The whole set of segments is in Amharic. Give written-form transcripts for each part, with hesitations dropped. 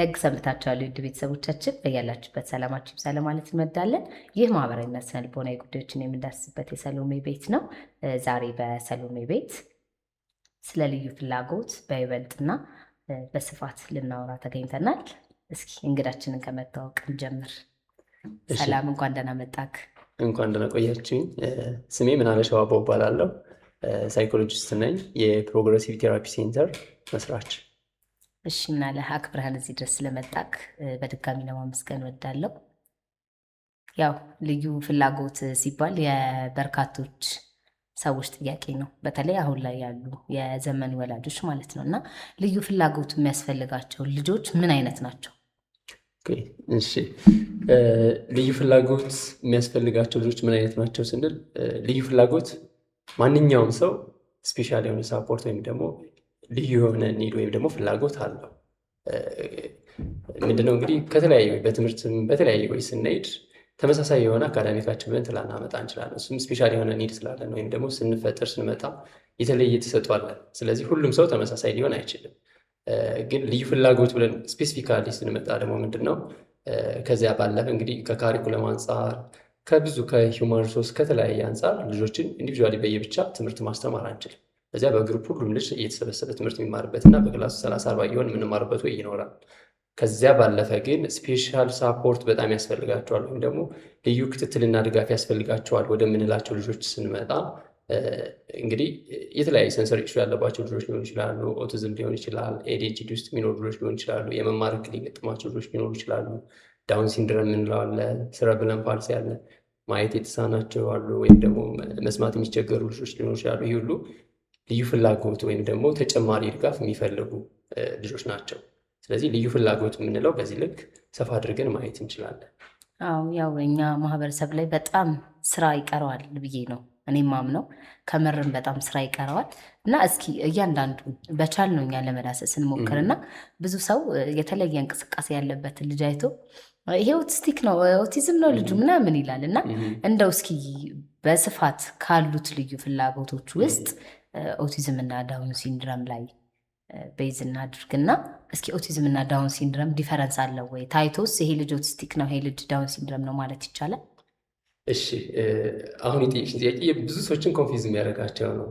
ደግ ሰንብታችኋል ውድ ቤተሰቦቻችን፣ በያላችሁበት ሰላማችሁ ይብዛ ማለት እንወዳለን። ይህ ማህበራዊና ስነ ልቦናዊ ጉዳዮችን የምንዳስስበት የሰሎሜ ቤት ነው። ዛሬ በሰሎሜ ቤት ስለ ልዩ ፍላጎት በይበልጥና በስፋት ልናወራ ተገኝተናል። እስኪ እንግዳችንን ከመታወቅ እንጀምር። ሰላም፣ እንኳን ደህና መጣክ። እንኳን ደህና ቆያችሁኝ። ስሜ ምናለ ሸዋቦ እባላለሁ። ሳይኮሎጂስት ነኝ። የፕሮግሬሲቭ ቴራፒ ሴንተር መስራች። እሺ ምናለ፣ አክብረህን እዚህ ድረስ ስለመጣክ በድጋሚ ለማመስገን እወዳለሁ። ያው ልዩ ፍላጎት ሲባል የበርካቶች ሰዎች ጥያቄ ነው፣ በተለይ አሁን ላይ ያሉ የዘመን ወላጆች ማለት ነው። እና ልዩ ፍላጎት የሚያስፈልጋቸው ልጆች ምን አይነት ናቸው? እሺ፣ ልዩ ፍላጎት የሚያስፈልጋቸው ልጆች ምን አይነት ናቸው ስንል ልዩ ፍላጎት ማንኛውም ሰው ስፔሻል የሆነ ሳፖርት ወይም ደግሞ ልዩ የሆነ ኒድ ወይም ደግሞ ፍላጎት አለው። ምንድነው እንግዲህ ከተለያዩ በትምህርትም በተለያየ ወይ ስንሄድ ተመሳሳይ የሆነ አካዳሚክ አቺቭመንት ላናመጣ እንችላለን። እሱም ስፔሻል የሆነ ኒድ ስላለን ወይም ደግሞ ስንፈጠር ስንመጣ የተለየ ተሰጥኦ አለን። ስለዚህ ሁሉም ሰው ተመሳሳይ ሊሆን አይችልም። ግን ልዩ ፍላጎት ብለን ስፔሲፊካሊ ስንመጣ ደግሞ ምንድነው ከዚያ ባለፈ እንግዲህ ከካሪኩለም አንጻር ከብዙ ከሂውማን ሪሶርስ ከተለያየ አንጻር ልጆችን ኢንዲቪዥዋሊ በየብቻ ትምህርት ማስተማር አንችልም። እዚያ በግሩፕ ሁሉም ልጅ እየተሰበሰበ ትምህርት የሚማርበት እና በክላሱ 30-40 እየሆን የምንማርበት ወይ ይኖራል። ከዚያ ባለፈ ግን ስፔሻል ሳፖርት በጣም ያስፈልጋቸዋል ወይም ደግሞ ልዩ ክትትልና ድጋፍ ያስፈልጋቸዋል ወደምንላቸው ልጆች ስንመጣ እንግዲህ የተለያዩ ሰንሰሪ ኢሹ ያለባቸው ልጆች ሊሆኑ ይችላሉ። ኦቲዝም ሊሆን ይችላል። ኤዲኤችዲ ውስጥ የሚኖሩ ልጆች ሊሆኑ ይችላሉ። የመማር እክል የገጠማቸው ልጆች ሊኖሩ ይችላሉ። ዳውን ሲንድረም የምንለው አለ። ሰረብረም ፓልሲ አለ። ማየት የተሳናቸው አሉ። ወይም ደግሞ መስማት የሚቸገሩ ልጆች ሊሆኑ ይችላሉ። ይህ ሁሉ ልዩ ፍላጎት ወይም ደግሞ ተጨማሪ ድጋፍ የሚፈልጉ ልጆች ናቸው። ስለዚህ ልዩ ፍላጎት የምንለው በዚህ ልክ ሰፋ አድርገን ማየት እንችላለን። አዎ፣ ያው እኛ ማህበረሰብ ላይ በጣም ስራ ይቀረዋል ብዬ ነው እኔ ማምነው። ከምርም በጣም ስራ ይቀረዋል እና እስኪ እያንዳንዱ በቻል ነው እኛ ለመዳሰስ እንሞክርና ብዙ ሰው የተለየ እንቅስቃሴ ያለበትን ልጅ አይቶ ይሄ ኦቲስቲክ ነው ኦቲዝም ነው ልጁ ምናምን ይላል እና እንደው እስኪ በስፋት ካሉት ልዩ ፍላጎቶች ውስጥ ኦቲዝም እና ዳውን ሲንድረም ላይ ቤዝ እናድርግና እስኪ ኦቲዝም እና ዳውን ሲንድረም ዲፈረንስ አለው ወይ? ታይቶስ ይሄ ልጅ ኦቲስቲክ ነው ይሄ ልጅ ዳውን ሲንድረም ነው ማለት ይቻላል? እሺ፣ አሁን የጠየቅሽን ጥያቄ ብዙ ሰዎችን ኮንፊውዝ የሚያደርጋቸው ነው።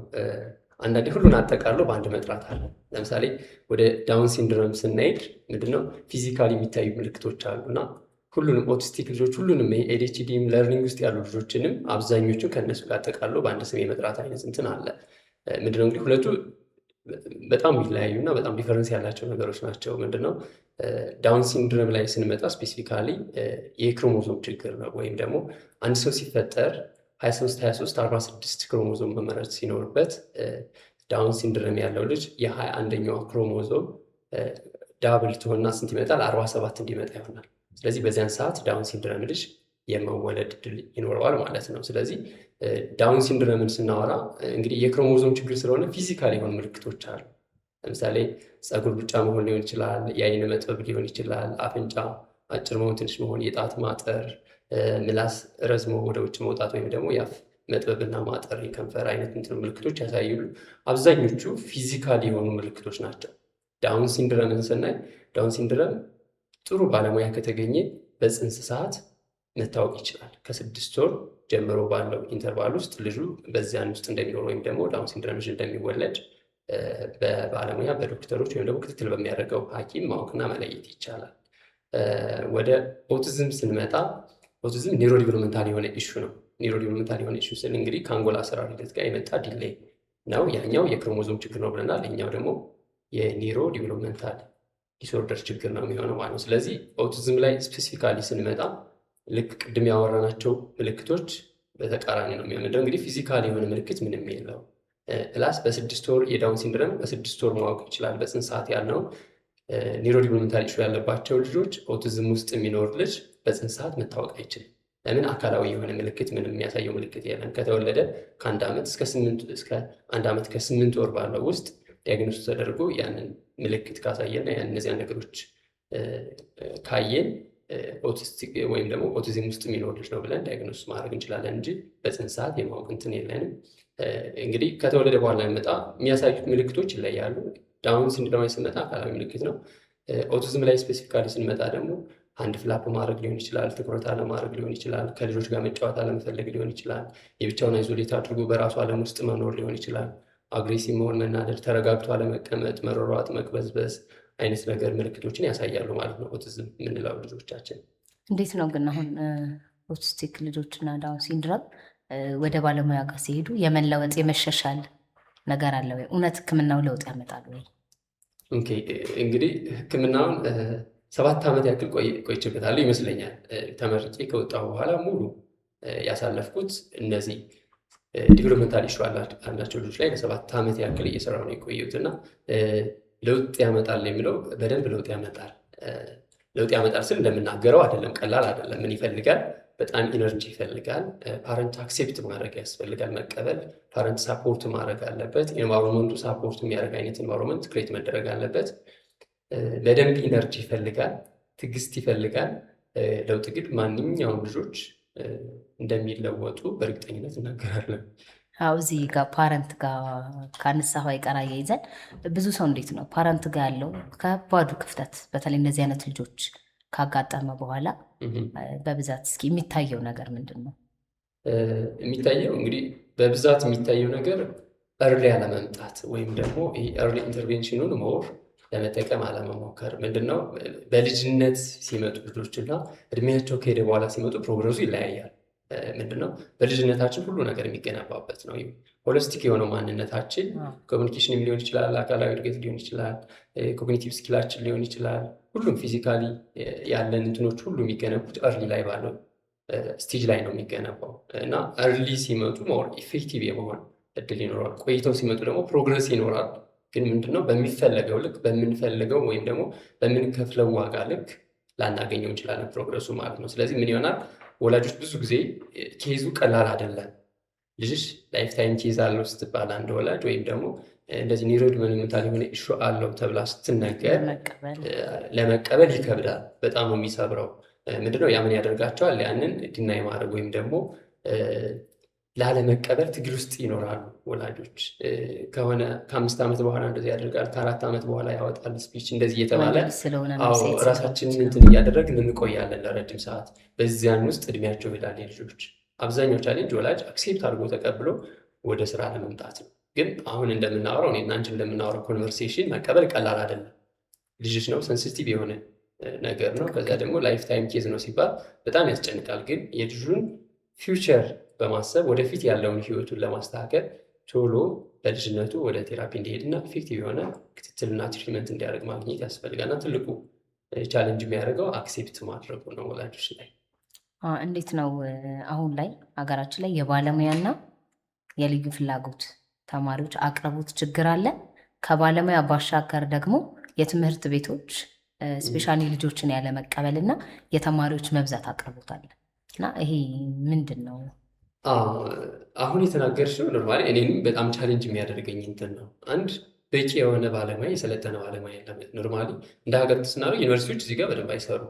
አንዳንዴ ሁሉን አጠቃሎ በአንድ መጥራት አለ። ለምሳሌ ወደ ዳውን ሲንድረም ስናሄድ ምንድነው ፊዚካሊ የሚታዩ ምልክቶች አሉና ሁሉንም ኦቲስቲክ ልጆች ሁሉንም ኤዲኤችዲም ለርኒንግ ውስጥ ያሉ ልጆችንም አብዛኞቹ ከእነሱ ጋር አጠቃሎ በአንድ ስም የመጥራት አይነት እንትን አለ። ምንድነው እንግዲህ ሁለቱ በጣም የሚለያዩ እና በጣም ዲፈረንስ ያላቸው ነገሮች ናቸው። ምንድነው ዳውን ሲንድረም ላይ ስንመጣ ስፔሲፊካሊ የክሮሞዞም ችግር ነው። ወይም ደግሞ አንድ ሰው ሲፈጠር 23-46 ክሮሞዞም መመረት ሲኖርበት ዳውን ሲንድረም ያለው ልጅ የ21ኛዋ ክሮሞዞም ዳብል ትሆንና ስንት ይመጣል? 47 እንዲመጣ ይሆናል። ስለዚህ በዚያን ሰዓት ዳውን ሲንድረም ልጅ የመወለድ እድል ይኖረዋል ማለት ነው። ስለዚህ ዳውን ሲንድረምን ስናወራ እንግዲህ የክሮሞዞም ችግር ስለሆነ ፊዚካል የሆኑ ምልክቶች አሉ። ለምሳሌ ፀጉር ብጫ መሆን ሊሆን ይችላል፣ የአይን መጥበብ ሊሆን ይችላል፣ አፍንጫ አጭር መሆን፣ ትንሽ መሆን፣ የጣት ማጠር፣ ምላስ ረዝሞ ወደ ውጭ መውጣት ወይም ደግሞ የአፍ መጥበብና ማጠር፣ የከንፈር አይነት ምልክቶች ያሳያሉ። አብዛኞቹ ፊዚካል የሆኑ ምልክቶች ናቸው። ዳውን ሲንድረምን ስናይ ዳውን ሲንድረም ጥሩ ባለሙያ ከተገኘ በፅንስ ሰዓት መታወቅ ይችላል። ከ6 ወር ጀምሮ ባለው ኢንተርቫል ውስጥ ልጁ በዚያን ውስጥ እንደሚኖር ወይም ደግሞ ዳውን ሲንድረም ልጅ እንደሚወለድ በባለሙያ በዶክተሮች ወይም ደግሞ ክትትል በሚያደርገው ሐኪም ማወቅና መለየት ይቻላል። ወደ ኦቲዝም ስንመጣ ኦቲዝም ኒውሮ ዲቨሎፕመንታል የሆነ ኢሹ ነው። ኒውሮ ዲቨሎፕመንታል የሆነ ኢሹ ስል እንግዲህ ከአንጎል አሰራር ሂደት ጋር የመጣ ዲሌይ ነው። ያኛው የክሮሞዞም ችግር ነው ብለናል። ይኛው ደግሞ የኒውሮ ዲቨሎፕመንታል ዲስኦርደር ችግር ነው የሚሆነው ማለት ነው። ስለዚህ ኦቲዝም ላይ ስፔሲፊካሊ ስንመጣ ልክ ቅድም ያወራናቸው ምልክቶች በተቃራኒ ነው የሚሆነው። እንግዲህ ፊዚካል የሆነ ምልክት ምንም የለው ፕላስ በ6 ወር የዳውን ሲንድረም በ6 ወር ማወቅ ይችላል። በፅንስ ሰዓት ያልነው ኒውሮ ዲቨሎፕመንታል ኢሹ ያለባቸው ልጆች ኦቲዝም ውስጥ የሚኖር ልጅ በፅንስ ሰዓት መታወቅ አይችልም። ለምን? አካላዊ የሆነ ምልክት ምንም የሚያሳየው ምልክት የለም። ከተወለደ ከ1 ዓመት እስከ 1 ዓመት ከ8 ወር ባለው ውስጥ ዲያግኖስ ተደርጎ ያንን ምልክት ካሳየና እነዚያን ነገሮች ካየን ኦቲስቲክ ወይም ደግሞ ኦቲዝም ውስጥ የሚኖር ልጅ ነው ብለን ዲያግኖስ ማድረግ እንችላለን እንጂ በፅንስ ሰዓት የማወቅ እንትን የለንም። እንግዲህ ከተወለደ በኋላ የሚመጣ የሚያሳዩት ምልክቶች ይለያሉ። ዳውን ሲንድሮም ስንመጣ አካላዊ ምልክት ነው። ኦቲዝም ላይ ስፔሲፊካሊ ስንመጣ ደግሞ አንድ ፍላፕ ማድረግ ሊሆን ይችላል፣ ትኩረት አለማድረግ ሊሆን ይችላል፣ ከልጆች ጋር መጫወት አለመፈለግ ሊሆን ይችላል፣ የብቻውን አይዞሌት አድርጎ በራሱ ዓለም ውስጥ መኖር ሊሆን ይችላል፣ አግሬሲቭ መሆን፣ መናደድ፣ ተረጋግቶ አለመቀመጥ፣ መሯሯጥ፣ መቅበዝበዝ አይነት ነገር ምልክቶችን ያሳያሉ ማለት ነው ኦቲዝም የምንለው ልጆቻችን። እንዴት ነው ግን አሁን ኦቲስቲክ ልጆችና ዳውን ሲንድረም ወደ ባለሙያ ጋር ሲሄዱ የመለወጥ የመሻሻል ነገር አለ ወይ? እውነት ህክምናው ለውጥ ያመጣል ወይ? ኦኬ እንግዲህ ህክምናውን 7 ዓመት ያክል ቆይቼበታለሁ ይመስለኛል። ተመርቄ ከወጣሁ በኋላ ሙሉ ያሳለፍኩት እነዚህ ዲቨሎፕመንታል ኢሹ አላቸው ልጆች ላይ ለ7 ዓመት ያክል እየሰራሁ ነው የቆየሁት እና ለውጥ ያመጣል የሚለው በደንብ ለውጥ ያመጣል። ለውጥ ያመጣል ስል እንደምናገረው አይደለም፣ ቀላል አይደለም። ምን ይፈልጋል? በጣም ኢነርጂ ይፈልጋል። ፓረንት አክሴፕት ማድረግ ያስፈልጋል፣ መቀበል። ፓረንት ሳፖርት ማድረግ አለበት። ኤንቫይሮንመንቱ ሳፖርት የሚያደርግ አይነት ኤንቫይሮንመንት ክሬት መደረግ አለበት። በደንብ ኢነርጂ ይፈልጋል፣ ትዕግስት ይፈልጋል። ለውጥ ግን ማንኛውም ልጆች እንደሚለወጡ በእርግጠኝነት እናገራለን። አዎ እዚህ ጋር ፓረንት ጋር ካነሳሁ አይቀር አያይዘን ብዙ ሰው እንዴት ነው ፓረንት ጋር ያለው ከባዱ ክፍተት በተለይ እነዚህ አይነት ልጆች ካጋጠመ በኋላ በብዛት እስኪ የሚታየው ነገር ምንድን ነው? የሚታየው እንግዲህ በብዛት የሚታየው ነገር እርሊ አለመምጣት ወይም ደግሞ እርሊ ኢንተርቬንሽኑን ሞር ለመጠቀም አለመሞከር። ምንድነው በልጅነት ሲመጡ ልጆችና እድሜያቸው ከሄደ በኋላ ሲመጡ ፕሮግረሱ ይለያያል። ምንድነው በልጅነታችን ሁሉ ነገር የሚገነባበት ነው። ሆሊስቲክ የሆነው ማንነታችን ኮሚኒኬሽን ሊሆን ይችላል፣ አካላዊ እድገት ሊሆን ይችላል፣ ኮግኒቲቭ ስኪላችን ሊሆን ይችላል። ሁሉም ፊዚካሊ ያለን እንትኖች ሁሉ የሚገነቡት እርሊ ላይ ባለው ስቴጅ ላይ ነው የሚገነባው እና እርሊ ሲመጡ ሞር ኢፌክቲቭ የመሆን እድል ይኖራል። ቆይተው ሲመጡ ደግሞ ፕሮግረስ ይኖራል። ግን ምንድነው በሚፈለገው ልክ በምንፈልገው ወይም ደግሞ በምንከፍለው ዋጋ ልክ ላናገኘው እንችላለን ፕሮግረሱ ማለት ነው። ስለዚህ ምን ይሆናል? ወላጆች ብዙ ጊዜ ኬዙ ቀላል አይደለም። ልጅሽ ላይፍ ታይም ኬዝ አለው ስትባል አንድ ወላጅ ወይም ደግሞ እንደዚህ ኒውሮዲቨሎፕመንታል የሆነ ኢሹ አለው ተብላ ስትነገር ለመቀበል ይከብዳል። በጣም ነው የሚሰብረው። ምንድነው ያ ምን ያደርጋቸዋል? ያንን ዲናይ ማድረግ ወይም ደግሞ ላለመቀበል ትግል ውስጥ ይኖራሉ ወላጆች። ከሆነ ከ5 ዓመት በኋላ እንደዚህ ያደርጋል፣ ከ4 ዓመት በኋላ ያወጣል ስፒች እንደዚህ እየተባለ ራሳችንን እንትን እያደረግን እንቆያለን ለረጅም ሰዓት። በዚያን ውስጥ እድሜያቸው ይሄዳል የልጆች። አብዛኛው ቻሌንጅ ወላጅ አክሴፕት አድርጎ ተቀብሎ ወደ ስራ ለመምጣት ነው። ግን አሁን እንደምናወራው እኔና አንቺ እንደምናወራው ኮንቨርሴሽን መቀበል ቀላል አይደለም። ልጅሽ ነው፣ ሴንሲቲቭ የሆነ ነገር ነው። ከዛ ደግሞ ላይፍ ታይም ኬዝ ነው ሲባል በጣም ያስጨንቃል። ግን የልጁን ፊውቸር በማሰብ ወደፊት ያለውን ህይወቱን ለማስተካከል ቶሎ በልጅነቱ ወደ ቴራፒ እንዲሄድና ኢፌክቲቭ የሆነ ክትትልና ትሪትመንት እንዲያደርግ ማግኘት ያስፈልጋልና ትልቁ ቻሌንጅ የሚያደርገው አክሴፕት ማድረጉ ነው ወላጆች ላይ። እንዴት ነው አሁን ላይ ሀገራችን ላይ የባለሙያና የልዩ ፍላጎት ተማሪዎች አቅርቦት ችግር አለ። ከባለሙያ ባሻገር ደግሞ የትምህርት ቤቶች ስፔሻሊ ልጆችን ያለመቀበል እና የተማሪዎች መብዛት አቅርቦት አለ እና ይሄ ምንድን ነው? አሁን የተናገርሽው ኖርማሊ እኔንም በጣም ቻሌንጅ የሚያደርገኝ እንትን ነው። አንድ በቂ የሆነ ባለሙያ የሰለጠነ ባለሙያ የለም። ኖርማሊ እንደ ሀገር ስናለው ዩኒቨርሲቲዎች እዚህ ጋር በደንብ አይሰሩ።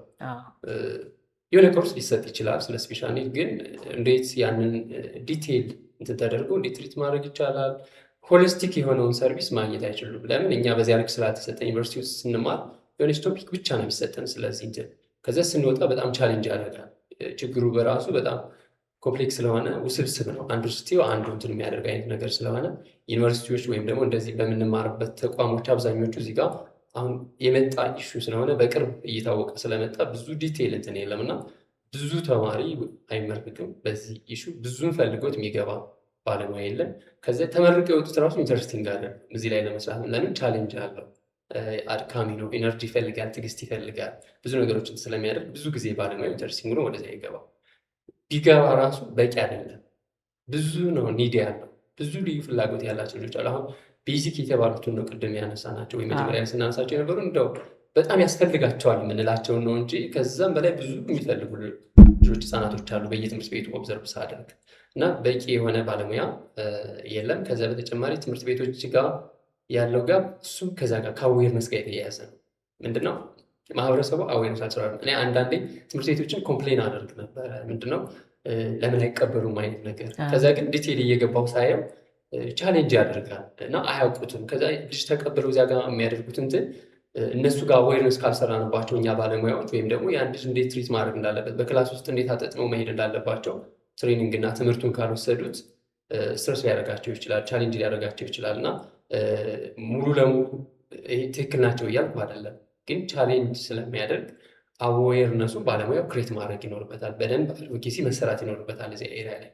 የሆነ ኮርስ ሊሰጥ ይችላል ስለ ስፔሻል ኒድ፣ ግን እንዴት ያንን ዲቴይል እንትን ተደርጎ እንዴት ትሪት ማድረግ ይቻላል? ሆሊስቲክ የሆነውን ሰርቪስ ማግኘት አይችሉም። ለምን? እኛ በዚያ ልክ ስላልተሰጠን ዩኒቨርሲቲ ውስጥ ስንማር የሆነች ቶፒክ ብቻ ነው የሚሰጠን። ስለዚህ እንትን ከዚያ ስንወጣ በጣም ቻሌንጅ ያደርጋል። ችግሩ በራሱ በጣም ኮምፕሌክስ ስለሆነ ውስብስብ ነው። አንዱ ስትይው አንዱ እንትን የሚያደርግ አይነት ነገር ስለሆነ ዩኒቨርሲቲዎች ወይም ደግሞ እንደዚህ በምንማርበት ተቋሞች አብዛኞቹ እዚህ ጋር አሁን የመጣ ኢሹ ስለሆነ በቅርብ እየታወቀ ስለመጣ ብዙ ዲቴይል እንትን የለም እና ብዙ ተማሪ አይመረቅም በዚህ ኢሹ። ብዙም ፈልጎት የሚገባ ባለሙያ የለም። ከዚያ ተመርቀው የወጡት ራሱ ኢንተረስቲንግ አለ እዚህ ላይ ለመስራት። ለምን? ቻሌንጅ አለው፣ አድካሚ ነው፣ ኢነርጂ ይፈልጋል፣ ትዕግስት ይፈልጋል። ብዙ ነገሮችን ስለሚያደርግ ብዙ ጊዜ ባለሙያ ኢንተረስቲንግ ነው ወደዚያ ይገባው። ቢገባ ራሱ በቂ አይደለም። ብዙ ነው ኒድ ያለው። ብዙ ልዩ ፍላጎት ያላቸው ልጆች አሉ። አሁን ቤዚክ የተባሉትን ነው ቅድም ያነሳናቸው ወይ መጀመሪያ ስናነሳቸው የነበሩ እንደው በጣም ያስፈልጋቸዋል የምንላቸውን ነው እንጂ ከዛም በላይ ብዙ የሚፈልጉ ልጆች ህጻናቶች አሉ በየትምህርት ቤቱ ኦብዘርቭ ሳደርግ እና በቂ የሆነ ባለሙያ የለም። ከዛ በተጨማሪ ትምህርት ቤቶች ጋር ያለው ጋር እሱም ከዛ ጋር ከአዌርነስ ጋር የተያያዘ ነው። ምንድነው ማህበረሰቡ አዌርነስ አልሰራም። እኔ አንዳንዴ ትምህርት ቤቶችን ኮምፕሌን አደርግ ነበረ። ምንድነው ለምን አይቀበሉም አይነት ነገር። ከዛ ግን ዲቴል እየገባው ሳየው ቻሌንጅ ያደርጋል እና አያውቁትም። ከዛ ልጅ ተቀብለው እዚያ ጋር የሚያደርጉት እንትን እነሱ ጋር አዌርነስ ካልሰራንባቸው እኛ ባለሙያዎች ወይም ደግሞ የአንድ ልጅ እንዴት ትሪት ማድረግ እንዳለበት በክላስ ውስጥ እንዴት አጠጥመው መሄድ እንዳለባቸው ትሬኒንግ እና ትምህርቱን ካልወሰዱት ስትረስ ሊያደርጋቸው ይችላል፣ ቻሌንጅ ሊያደርጋቸው ይችላል እና ሙሉ ለሙሉ ትክክል ናቸው እያልኩ አይደለም፣ ግን ቻሌንጅ ስለሚያደርግ አዌርነሱን ባለሙያው ክሬት ማድረግ ይኖርበታል። በደንብ አድቮኬሲ መሰራት ይኖርበታል እዚህ ኤሪያ ላይ።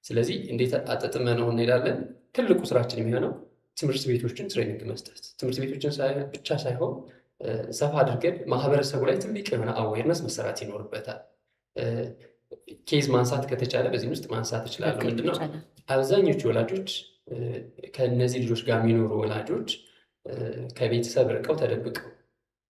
ስለዚህ እንዴት አጠጥመነው እንሄዳለን? ትልቁ ስራችን የሚሆነው ትምህርት ቤቶችን ትሬኒንግ መስጠት፣ ትምህርት ቤቶችን ብቻ ሳይሆን ሰፋ አድርገን ማህበረሰቡ ላይ ትልቅ የሆነ አዌርነስ መሰራት ይኖርበታል። ኬዝ ማንሳት ከተቻለ በዚህ ውስጥ ማንሳት እችላለሁ። ምንድነው አብዛኞቹ ወላጆች ከእነዚህ ልጆች ጋር የሚኖሩ ወላጆች ከቤተሰብ ርቀው ተደብቀው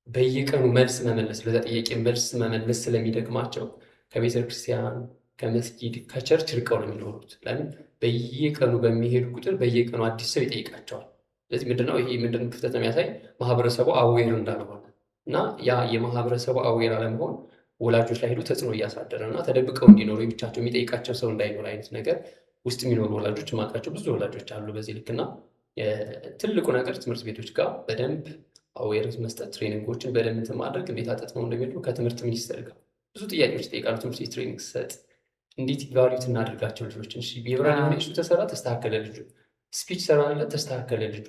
በየቀኑ መልስ መመለስ ለዛ ጥያቄ መልስ መመለስ ስለሚደግማቸው ከቤተክርስቲያን፣ ከመስጊድ፣ ከቸርች ርቀው ነው የሚኖሩት። ለምን? በየቀኑ በሚሄዱ ቁጥር በየቀኑ አዲስ ሰው ይጠይቃቸዋል። ስለዚህ ምንድነው ይሄ ምንድነው ክፍተት ነው የሚያሳይ ማህበረሰቡ አዌር እንዳልሆነ እና ያ የማህበረሰቡ አዌር አለመሆን ወላጆች ላይ ሄዱ ተጽዕኖ እያሳደረ እና ተደብቀው እንዲኖሩ ብቻቸው የሚጠይቃቸው ሰው እንዳይኖር አይነት ነገር ውስጥ የሚኖሩ ወላጆች ማቃቸው ብዙ ወላጆች አሉ በዚህ ልክና ትልቁ ነገር ትምህርት ቤቶች ጋር በደንብ አዌርነስ መስጠት፣ ትሬኒንጎችን በደንብ እንትን ማድረግ፣ እንዴት አጠጥመው እንደሚሄዱ ከትምህርት ሚኒስቴር ጋር ብዙ ጥያቄዎች ይጠይቃሉ። ትምህርት ቤት ትሬኒንግ ሰጥ እንዴት ኢቫሉዌት እናደርጋቸው ልጆችን። እሺ የብራን የሆነ ኢሹ ተሰራ ተስተካከለ ልጁ፣ ስፒች ሰራለት ተስተካከለ ልጁ፣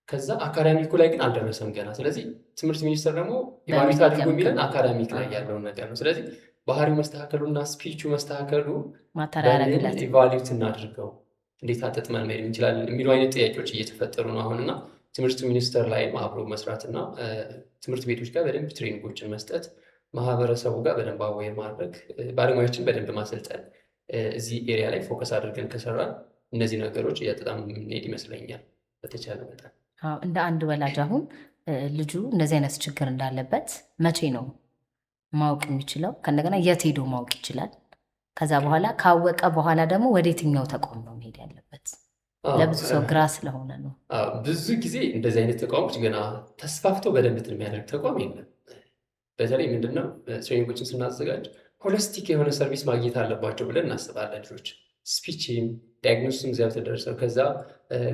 ከዛ አካዳሚኩ ላይ ግን አልደረሰም ገና። ስለዚህ ትምህርት ሚኒስቴር ደግሞ ኢቫሉዌት አድርጎ የሚለን አካዳሚክ ላይ ያለውን ነገር ነው። ስለዚህ ባህሪው መስተካከሉና ስፒቹ መስተካከሉ ኢቫሉዌት እናድርገው፣ እንዴት አጠጥመን መሄድ እንችላለን የሚሉ አይነት ጥያቄዎች እየተፈጠሩ ነው አሁንና ትምህርት ሚኒስቴር ላይ አብሮ መስራትና ትምህርት ቤቶች ጋር በደንብ ትሬኒንጎችን መስጠት፣ ማህበረሰቡ ጋር በደንብ አዌር ማድረግ፣ ባለሙያዎችን በደንብ ማሰልጠን፣ እዚህ ኤሪያ ላይ ፎከስ አድርገን ከሰራን እነዚህ ነገሮች እያጠጣም የምንሄድ ይመስለኛል በተቻለ መጠን። እንደ አንድ ወላጅ አሁን ልጁ እንደዚህ አይነት ችግር እንዳለበት መቼ ነው ማወቅ የሚችለው? ከእንደገና የት ሄዶ ማወቅ ይችላል? ከዛ በኋላ ካወቀ በኋላ ደግሞ ወደ የትኛው ተቋም ነው መሄድ ያለበት? ለብዙ ሰው ግራ ስለሆነ ነው። ብዙ ጊዜ እንደዚህ አይነት ተቋሞች ገና ተስፋፍተው በደንብ የሚያደርግ ተቋም የለም። በተለይ ምንድነው ትሬኒንጎችን ስናዘጋጅ ሆሊስቲክ የሆነ ሰርቪስ ማግኘት አለባቸው ብለን እናስባለን። ልጆች ስፒችም ዳያግኖሲስም እዚያ ተደርሰው ከዛ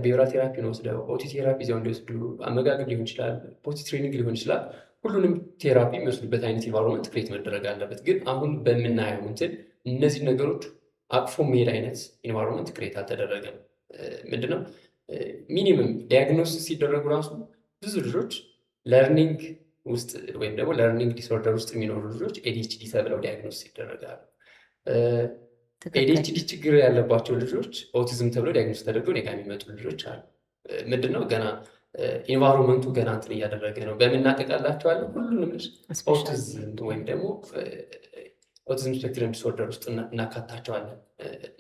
ቢሄቪራል ቴራፒን ወስደው ኦቲ ቴራፒ እዚያው እንዲወስዱ፣ አመጋገብ ሊሆን ይችላል፣ ፖቲ ትሬኒንግ ሊሆን ይችላል። ሁሉንም ቴራፒ የሚወስዱበት አይነት ኢንቫይሮንመንት ክሬት መደረግ አለበት። ግን አሁን በምናየው እንትን እነዚህ ነገሮች አቅፎ መሄድ አይነት ኢንቫይሮንመንት ክሬት አልተደረገም። ምንድነው ሚኒመም ዲያግኖሲስ ሲደረጉ ራሱ ብዙ ልጆች ለርኒንግ ውስጥ ወይም ደግሞ ለርኒንግ ዲስኦርደር ውስጥ የሚኖሩ ልጆች ኤዲኤችዲ ተብለው ዲያግኖሲስ ይደረጋሉ። ኤዲኤችዲ ችግር ያለባቸው ልጆች ኦቲዝም ተብለው ዲያግኖሲስ ተደርገው እኔ ጋ የሚመጡ ልጆች አሉ። ምንድነው ገና ኢንቫይሮንመንቱ ገና እንትን እያደረገ ነው። በምናጠቃላቸዋለን ሁሉንም ልጅ ኦቲዝም ወይም ደግሞ ኦቲዝም ስፔክትረም ዲስኦርደር ውስጥ እናካታቸዋለን።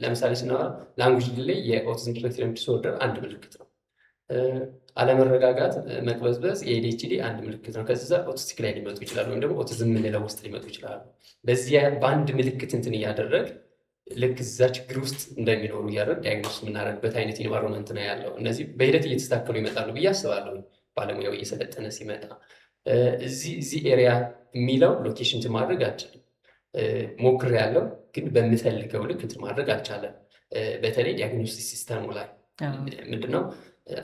ለምሳሌ ስናወራ ላንጉጅ ዲሌይ የኦቲዝም ስፔክትረም ዲስኦርደር አንድ ምልክት ነው። አለመረጋጋት፣ መቅበዝበዝ የኤዲኤችዲ አንድ ምልክት ነው። ከዛ ኦቲስቲክ ላይ ሊመጡ ይችላሉ፣ ወይም ደግሞ ኦቲዝም የምንለው ውስጥ ሊመጡ ይችላሉ። በዚያ በአንድ ምልክት እንትን እያደረግ ልክ እዛ ችግር ውስጥ እንደሚኖሩ እያደረግ ዲያግኖስ የምናደርግበት አይነት ኢንቫይሮንመንት ነው ያለው። እነዚህ በሂደት እየተስተካከሉ ይመጣሉ ብዬ አስባለሁ። ባለሙያው እየሰለጠነ ሲመጣ እዚህ ኤሪያ የሚለው ሎኬሽን ማድረግ አልችልም። ሞክር ያለው ግን በምፈልገው ልክ እንትን ማድረግ አልቻለም። በተለይ ዲያግኖስቲክ ሲስተሙ ላይ ምንድነው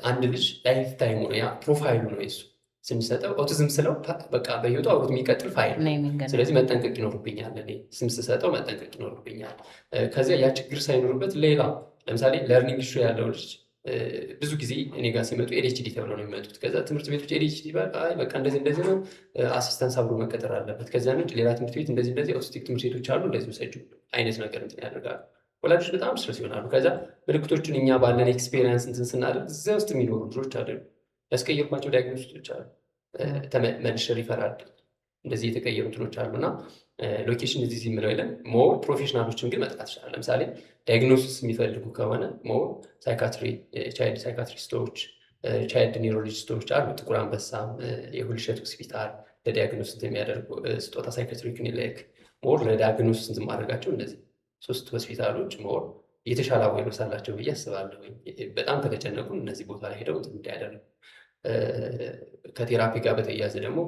አንድ ልጅ ላይፍ ታይሙ ነው ያ ፕሮፋይሉ ነው የሱ ስንሰጠው ኦቲዝም ስለው በቃ በህይወቱ አብሮት የሚቀጥል ፋይል። ስለዚህ መጠንቀቅ ይኖርብኛል፣ እኔ ስም ስሰጠው መጠንቀቅ ይኖርብኛል። ከዚያ ያ ችግር ሳይኖርበት ሌላ ለምሳሌ ለርኒንግ ኢሹ ያለው ልጅ ብዙ ጊዜ እኔ ጋር ሲመጡ ኤዲኤችዲ ተብለው ነው የሚመጡት። ከዛ ትምህርት ቤቶች ኤዲኤችዲ በቃ እንደዚህ ነው አሲስታንስ አብሮ መቀጠር አለበት። ከዚያ ውጭ ሌላ ትምህርት ቤት እንደዚህ ኦቲስቲክ ትምህርት ቤቶች አሉ እንደዚህ ውሰጁ አይነት ነገር እንትን ያደርጋሉ። ወላጆች በጣም ስትረስ ይሆናሉ። ከዛ ምልክቶቹን እኛ ባለን ኤክስፔሪንስ እንትን ስናደርግ እዚያ ውስጥ የሚኖሩ ልጆች አሉ። ያስቀየርኳቸው ዲያግኖስቶች አሉ። መልሼ ሪፈር አድርግ እንደዚህ የተቀየሩ እንትኖች አሉና ሎኬሽን እዚህ የምለው የለም። ሞር ፕሮፌሽናሎችን ግን መጥራት ይችላል። ለምሳሌ ዳያግኖሲስ የሚፈልጉ ከሆነ ሞር ሳይካትሪ፣ ቻይልድ ሳይካትሪስቶች፣ ቻይልድ ኒውሮሎጂስቶች አሉ። ጥቁር አንበሳም፣ የሁልሸት ሆስፒታል ለዲያግኖሲስ የሚያደርጉ ስጦታ ሳይካትሪ ክሊኒክ ሞር ለዲያግኖሲስ እንትን ማድረጋቸው እነዚህ 3 ሆስፒታሎች ሞር የተሻለ አዌርነስ አላቸው ብዬ አስባለሁ። በጣም ከተጨነቁ እነዚህ ቦታ ላይ ሄደው እንዲያደርጉ። ከቴራፒ ጋር በተያያዘ ደግሞ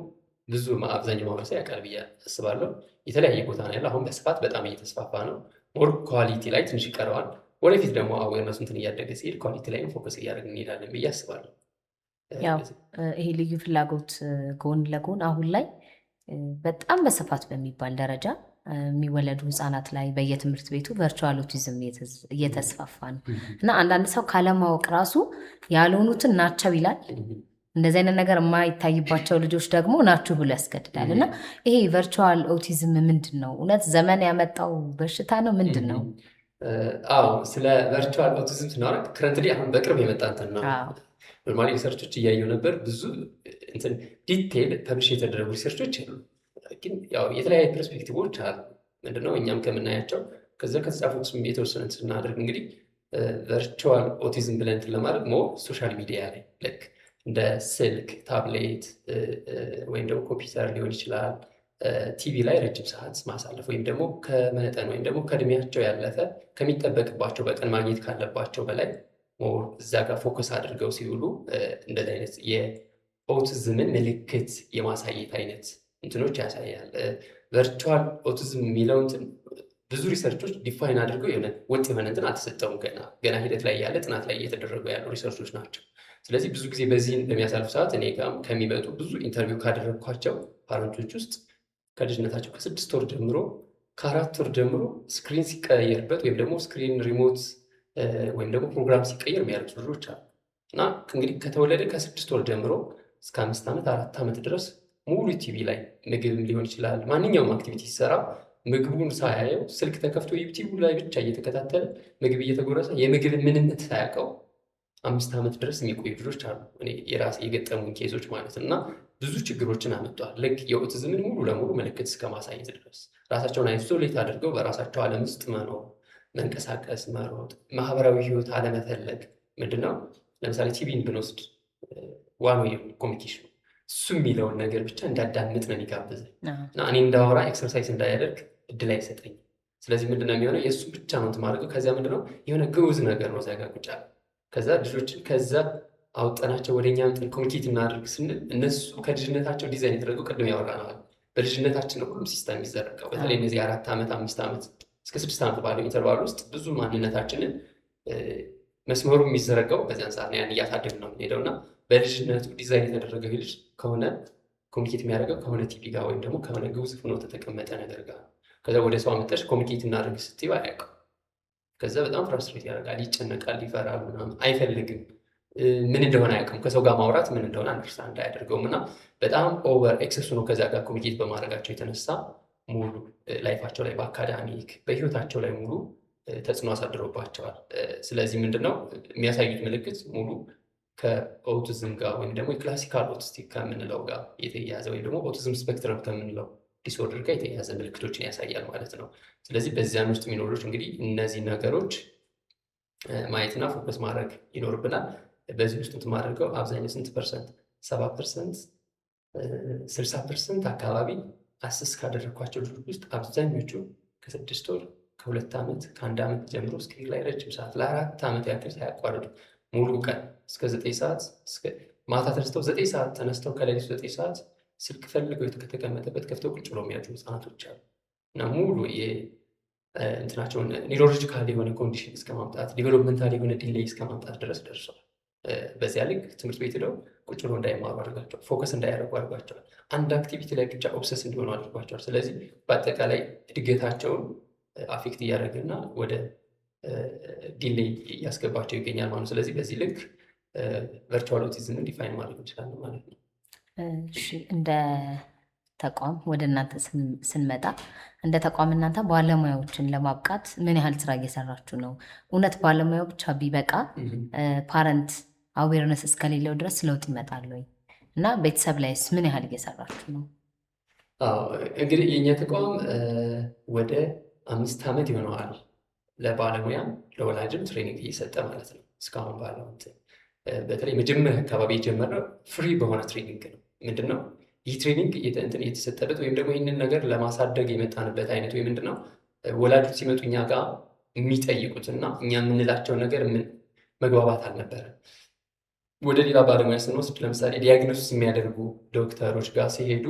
ብዙ አብዛኛው ማህበረሰብ ያውቃል ብዬ አስባለሁ። የተለያየ ቦታ ነው ያለው። አሁን በስፋት በጣም እየተስፋፋ ነው። ሞር ኳሊቲ ላይ ትንሽ ይቀረዋል። ወደፊት ደግሞ አዌርነሱ እንትን እያደገ ሲሄድ ኳሊቲ ላይ ፎከስ እያደረግን እንሄዳለን ብዬ አስባለሁ። ያው ይሄ ልዩ ፍላጎት ጎን ለጎን አሁን ላይ በጣም በስፋት በሚባል ደረጃ የሚወለዱ ህጻናት ላይ በየትምህርት ቤቱ ቨርቹዋል ኦቲዝም እየተስፋፋ ነው እና አንዳንድ ሰው ካለማወቅ ራሱ ያልሆኑትን ናቸው ይላል። እንደዚህ አይነት ነገር የማይታይባቸው ልጆች ደግሞ ናችሁ ብሎ ያስገድዳል። እና ይሄ ቨርቹዋል ኦቲዝም ምንድን ነው? እውነት ዘመን ያመጣው በሽታ ነው? ምንድን ነው? አዎ፣ ስለ ቨርቹዋል ኦቲዝም ስናወራ ክረንትሊ አሁን በቅርብ የመጣ እንትን ነው። ኖርማሊ ሪሰርቾች እያየው ነበር። ብዙ እንትን ዲቴይል ፐብሊሽ የተደረጉ ሪሰርቾች አሉ፣ ግን ያው የተለያዩ ፐርስፔክቲቮች አሉ። ምንድነው እኛም ከምናያቸው ከዛ ከተጻፉት የተወሰነ ስናደርግ እንግዲህ ቨርቹዋል ኦቲዝም ብለን እንትን ለማድረግ ሞር ሶሻል ሚዲያ ላይ ልክ እንደ ስልክ፣ ታብሌት ወይም ደግሞ ኮምፒውተር ሊሆን ይችላል፣ ቲቪ ላይ ረጅም ሰዓት ማሳለፍ ወይም ደግሞ ከመጠን ወይም ደግሞ ከእድሜያቸው ያለፈ ከሚጠበቅባቸው በቀን ማግኘት ካለባቸው በላይ ሞር እዛ ጋር ፎከስ አድርገው ሲውሉ እንደዚህ አይነት የኦቲዝምን ምልክት የማሳየት አይነት እንትኖች ያሳያል። ቨርቹዋል ኦቲዝም የሚለው እንትን ብዙ ሪሰርቾች ዲፋይን አድርገው የሆነ ወጥ የሆነ እንትን አልተሰጠውም። ገና ሂደት ላይ ያለ ጥናት ላይ እየተደረጉ ያሉ ሪሰርቾች ናቸው። ስለዚህ ብዙ ጊዜ በዚህን በሚያሳልፍ ሰዓት እኔ ጋር ከሚመጡ ብዙ ኢንተርቪው ካደረግኳቸው ፓረንቶች ውስጥ ከልጅነታቸው ከ6 ወር ጀምሮ ከ4 ወር ጀምሮ ስክሪን ሲቀየርበት ወይም ደግሞ ስክሪን ሪሞት ወይም ደግሞ ፕሮግራም ሲቀየር የሚያደርጉ ልጆች አሉ። እና እንግዲህ ከተወለደ ከ6 ወር ጀምሮ እስከ 5 ዓመት 4 ዓመት ድረስ ሙሉ ቲቪ ላይ ምግብ ሊሆን ይችላል ማንኛውም አክቲቪቲ ሲሰራ ምግቡን ሳያየው ስልክ ተከፍቶ ዩቲዩብ ላይ ብቻ እየተከታተለ ምግብ እየተጎረሰ የምግብ ምንነት ሳያውቀው 5 ዓመት ድረስ የሚቆዩ ልጆች አሉ። እኔ የራሴ የገጠሙኝ ኬዞች ማለት እና ብዙ ችግሮችን አመጧል። ልክ የኦቲዝምን ሙሉ ለሙሉ ምልክት እስከ ማሳየት ድረስ ራሳቸውን አይሶሌት አድርገው በራሳቸው ዓለም ውስጥ መኖር፣ መንቀሳቀስ፣ መሮጥ፣ ማህበራዊ ህይወት አለመፈለግ። ምንድነው ለምሳሌ ቲቪን ብንወስድ ዋን ዌይ ኮሚኒኬሽን እሱ የሚለውን ነገር ብቻ እንዳዳምጥ ነው የሚጋብዘኝ እና እኔ እንዳወራ ኤክሰርሳይዝ እንዳያደርግ እድል አይሰጠኝ። ስለዚህ ምንድነው የሚሆነው የእሱ ብቻ ነው ማድረገው። ከዚያ ምንድነው የሆነ ግዑዝ ነገር ነው ዚያ ቁጭ ያለ። ከዛ ልጆችን ከዛ አውጠናቸው ወደኛ ምጥን ኮሚኒኬት እናደርግ ስንል እነሱ ከልጅነታቸው ዲዛይን የተደረገው ቅድም ያወራነዋል። በልጅነታችን ነው ሁሉም ሲስተም የሚዘረጋው። በተለይ እነዚህ 4 ዓመት 5 ዓመት እስከ 6 ዓመት ባለው ኢንተርቫል ውስጥ ብዙ ማንነታችንን መስመሩ የሚዘረጋው በዚያን ሰዓት ያን እያሳደግን ነው የምንሄደው እና በልጅነቱ ዲዛይን የተደረገው ልጅ ከሆነ ኮሚኒኬት የሚያደርገው ከሆነ ቲቪ ጋር ወይም ደግሞ ከሆነ ግዑዝ ሆኖ ተቀመጠ ነገር ጋር። ከዛ ወደ ሰው አመጣሽ ኮሚኒኬት እናደርግ ስትይው አያውቅም። ከዛ በጣም ፍራስትሬት ያደርጋል፣ ይጨነቃል፣ ይፈራል፣ ምናምን አይፈልግም። ምን እንደሆነ አያውቅም። ከሰው ጋር ማውራት ምን እንደሆነ አንደርስታንድ አያደርገውም እና በጣም ኦቨር ኤክሰስ ነው ከዛ ጋር ኮሚኒኬት በማድረጋቸው የተነሳ ሙሉ ላይፋቸው ላይ በአካዳሚክ በህይወታቸው ላይ ሙሉ ተጽዕኖ አሳድሮባቸዋል። ስለዚህ ምንድነው የሚያሳዩት ምልክት ሙሉ ከኦቲዝም ጋር ወይም ደግሞ የክላሲካል ኦቲስቲክ ከምንለው ጋር የተያያዘ ወይም ደግሞ ኦቲዝም ስፔክትረም ከምንለው ዲስኦርደር ጋር የተያያዘ ምልክቶችን ያሳያል ማለት ነው። ስለዚህ በዚያን ውስጥ የሚኖሩት እንግዲህ እነዚህ ነገሮች ማየትና ፎከስ ማድረግ ይኖርብናል። በዚህ ውስጥ የምትማደርገው አብዛኛው ስንት ፐርሰንት 7%፣ 60% አካባቢ አስስ ካደረግኳቸው ልጆች ውስጥ አብዛኞቹ ከ6 ወር ከ2 ዓመት ከ1 ዓመት ጀምሮ ስክሪን ላይ ረጅም ሰዓት ለ4 ዓመት ያክል ሳያቋርጡ ሙሉ ቀን እስከ 9 ሰዓት ማታ ተነስተው 9 ሰዓት ተነስተው ከሌሊቱ 9 ሰዓት ስልክ ፈልገው ከተቀመጠበት ከፍተው ቁጭ ብለው የሚያድሩ ህጻናቶች አሉ እና ሙሉ እንትናቸውን ኒውሮሎጂካል የሆነ ኮንዲሽን እስከ ማምጣት ዲቨሎፕመንታል የሆነ ዲሌይ እስከ ማምጣት ድረስ ደርሰዋል። በዚያ ልክ ትምህርት ቤት ሄደው ቁጭ ብለው እንዳይማሩ አድርጓቸዋል። ፎከስ እንዳያደርጉ አድርጓቸዋል። አንድ አክቲቪቲ ላይ ብቻ ኦብሰስ እንዲሆኑ አድርጓቸዋል። ስለዚህ በአጠቃላይ እድገታቸውን አፌክት እያደረገና ወደ ዲሌይ እያስገባቸው ይገኛል ማለት ነው። ስለዚህ በዚህ ልክ ቨርቹዋል ኦቲዝምን ዲፋይን ማድረግ እንችላለን ማለት ነው። እንደ ተቋም ወደ እናንተ ስንመጣ እንደ ተቋም እናንተ ባለሙያዎችን ለማብቃት ምን ያህል ስራ እየሰራችሁ ነው? እውነት ባለሙያው ብቻ ቢበቃ ፓረንት አዌርነስ እስከሌለው ድረስ ለውጥ ይመጣል ወይ? እና ቤተሰብ ላይስ ምን ያህል እየሰራችሁ ነው? እንግዲህ የእኛ ተቋም ወደ 5 ዓመት ይሆነዋል ለባለሙያም ለወላጅም ትሬኒንግ እየሰጠ ማለት ነው። እስካሁን ባለው በተለይ መጀመሪያ አካባቢ የጀመረው ፍሪ በሆነ ትሬኒንግ ነው። ምንድነው ይህ ትሬኒንግ የተሰጠበት ወይም ደግሞ ይህንን ነገር ለማሳደግ የመጣንበት አይነት ወይ ምንድነው ወላጆች ሲመጡ እኛ ጋር የሚጠይቁትና እኛ የምንላቸው ነገር መግባባት አልነበረ። ወደ ሌላ ባለሙያ ስንወስድ ለምሳሌ ዲያግኖሲስ የሚያደርጉ ዶክተሮች ጋር ሲሄዱ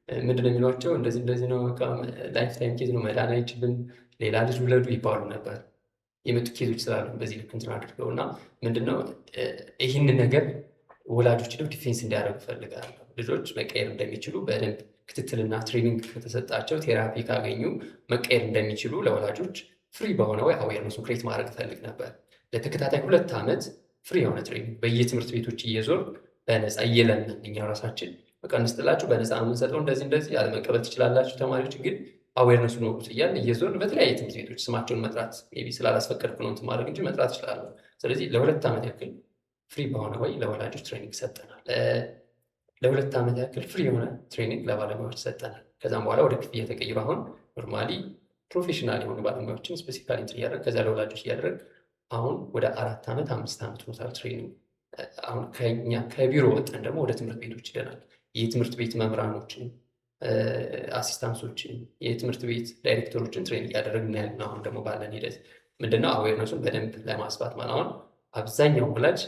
ምንድነው የሚሏቸው? እንደዚህ ነው፣ ላይፍ ታይም ኬዝ ነው፣ መዳን አይችልም፣ ሌላ ልጅ ውለዱ ይባሉ ነበር። የመጡ ኬዞች ስላሉ በዚህ ልክ እንትን አድርገው እና ምንድነው ይህንን ነገር ወላጆች ደግሞ ዲፌንስ እንዲያደርጉ እፈልጋለሁ። ልጆች መቀየር እንደሚችሉ በደንብ ክትትልና ትሬኒንግ ከተሰጣቸው ቴራፒ ካገኙ መቀየር እንደሚችሉ ለወላጆች ፍሪ በሆነ ወይ አዌርነሱን ክሬት ማድረግ እፈልግ ነበር። ለተከታታይ 2 ዓመት ፍሪ የሆነ ትሬኒንግ በየትምህርት ቤቶች እየዞር በነፃ እየለመን እኛ ራሳችን በቃ እንስጥላችሁ በነፃ የምንሰጠው እንደዚህ ያለመቀበል ትችላላችሁ ተማሪዎች ግን አዌርነሱን ወቁት እያልን እየዞርን በተለያየ ትምህርት ቤቶች ስማቸውን መጥራት ሜይ ቢ ስላላስፈቀድኩ ነው እንትን ማድረግ እንጂ መጥራት እችላለሁ። ስለዚህ ለ2 ዓመት ያክል ፍሪ በሆነ ወይ ለወላጆች ትሬኒንግ ሰጠናል። ለ2 ዓመት ያክል ፍሪ የሆነ ትሬኒንግ ለባለሙያዎች ሰጠናል። ከዛም በኋላ ወደ ክፍያ ተቀይሮ አሁን ኖርማሊ ፕሮፌሽናል የሆኑ ባለሙያዎችን ስፔሲፊካሊ እያደረግ ከዚያ ለወላጆች እያደረግ አሁን ወደ 4 ዓመት 5 ዓመት ሆኖታል ትሬኒንግ። አሁን ከኛ ከቢሮ ወጥተን ደግሞ ወደ ትምህርት ቤቶች ሄደናል። የትምህርት ቤት መምህራኖችን፣ አሲስታንሶችን፣ የትምህርት ቤት ዳይሬክተሮችን ትሬን እያደረግን ያለን። አሁን ደግሞ ባለን ሂደት ምንድነው አዌርነሱን በደንብ ለማስፋት ማለት አሁን አብዛኛው ወላጅ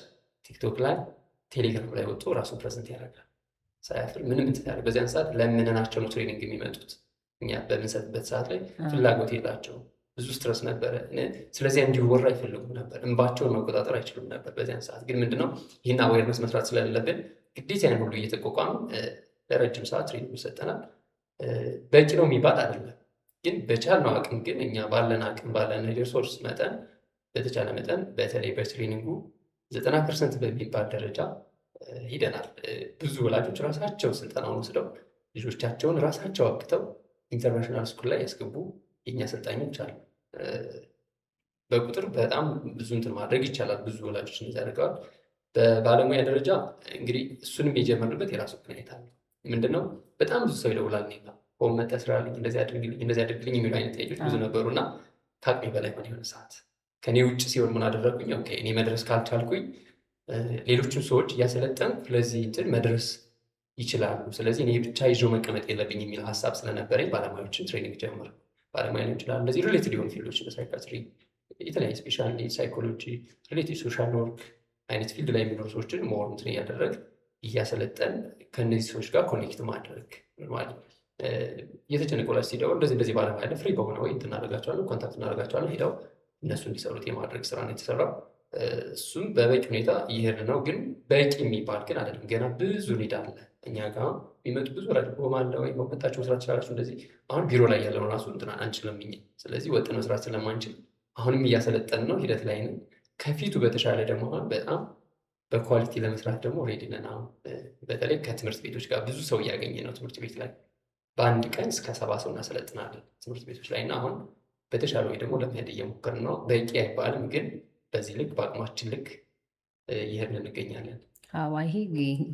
ቲክቶክ ላይ ቴሌግራም ላይ ወጥቶ ራሱን ፕሬዘንት ያደርጋል ሳያፍር ምንም እንትን ያደርግ። በዚያን ሰዓት ለምንናቸው ነው ትሬኒንግ የሚመጡት። እኛ በምንሰጥበት ሰዓት ላይ ፍላጎት የላቸውም። ብዙ ስትረስ ነበረ። ስለዚህ እንዲወራ አይፈልጉም ነበር። እንባቸውን መቆጣጠር አይችሉም ነበር። በዚያን ሰዓት ግን ምንድነው ይህን አዌርነስ መስራት ስለሌለብን ግዴታ ያን ሁሉ እየተቋቋሙ ለረጅም ሰዓት ትሬኒንግ ሰጠናል። በቂ ነው የሚባል አይደለም፣ ግን በቻልነው አቅም ግን እኛ ባለን አቅም ባለን ሪሶርስ መጠን በተቻለ መጠን በተለይ በትሬኒንጉ 90% በሚባል ደረጃ ሂደናል። ብዙ ወላጆች ራሳቸው ስልጠናውን ወስደው ልጆቻቸውን ራሳቸው አብቅተው ኢንተርናሽናል ስኩል ላይ ያስገቡ የኛ ሰልጣኞች አሉ። በቁጥር በጣም ብዙ እንትን ማድረግ ይቻላል። ብዙ ወላጆች እንደዚህ አድርገዋል። በባለሙያ ደረጃ እንግዲህ እሱንም የጀመርንበት የራሱ ምክንያት አለ። ምንድነው በጣም ብዙ ሰው ይደውላል። እኔ ጋር ሆም መጥተህ ስራልኝ፣ እንደዚህ አድርግልኝ የሚሉ አይነት ጥያቄዎች ብዙ ነበሩና ከአቅሜ በላይ ሆነ። የሆነ ሰዓት ከኔ ውጭ ሲሆን ምን አደረግኩኝ? ኦኬ እኔ መድረስ ካልቻልኩኝ ሌሎችን ሰዎች እያሰለጠንኩ ለዚህ እንትን መድረስ ይችላሉ። ስለዚህ እኔ ብቻ ይዞ መቀመጥ የለብኝ የሚል ሀሳብ ስለነበረኝ ባለሙያዎችን ትሬኒንግ ጀመርኩ። ባለሙያ ሊሆን ይችላል እንደዚህ ሪሌትድ የሆኑ ፊልዶች ሳይካትሪ፣ የተለያዩ ስፔሻል ሳይኮሎጂ፣ ሪሌቲቭ ሶሻል ወርክ አይነት ፊልድ ላይ የሚኖሩ ሰዎችን ሞር እንትን እያደረግ እያሰለጠን ከእነዚህ ሰዎች ጋር ኮኔክት ማድረግ ኖርማሊ እየተጨነቀ ላይ ሲደው እንደዚህ ባለሙያ ያለ ፍሪ በሆነ ወይ እንትን እናደርጋቸዋለን፣ ኮንታክት እናደርጋቸዋለን። ሄደው እነሱ እንዲሰሩት የማድረግ ስራ ነው የተሰራው። እሱም በበቂ ሁኔታ እየሄድን ነው፣ ግን በቂ የሚባል ግን አይደለም። ገና ብዙ ሊድ አለ። እኛ ጋር የሚመጡ ብዙ ወላጆች ሆማለ ወይ መጣችሁ መስራት ትችላላችሁ። እንደዚህ አሁን ቢሮ ላይ ያለው ራሱ እንትን አንችልም እኛ። ስለዚህ ወጥን መስራት ስለማንችል አሁንም እያሰለጠን ነው፣ ሂደት ላይ ነን። ከፊቱ በተሻለ ደግሞ አሁን በጣም በኳሊቲ ለመስራት ደግሞ ሬዲ ነን። አሁን በተለይ ከትምህርት ቤቶች ጋር ብዙ ሰው እያገኘ ነው። ትምህርት ቤት ላይ በአንድ ቀን እስከ 70 ሰው እናሰለጥናለን ትምህርት ቤቶች ላይ እና አሁን በተሻለ ወይ ደግሞ ለመሄድ እየሞከርን ነው። በቂ አይባልም፣ ግን በዚህ ልክ በአቅማችን ልክ እየሄድን እንገኛለን። ይሄ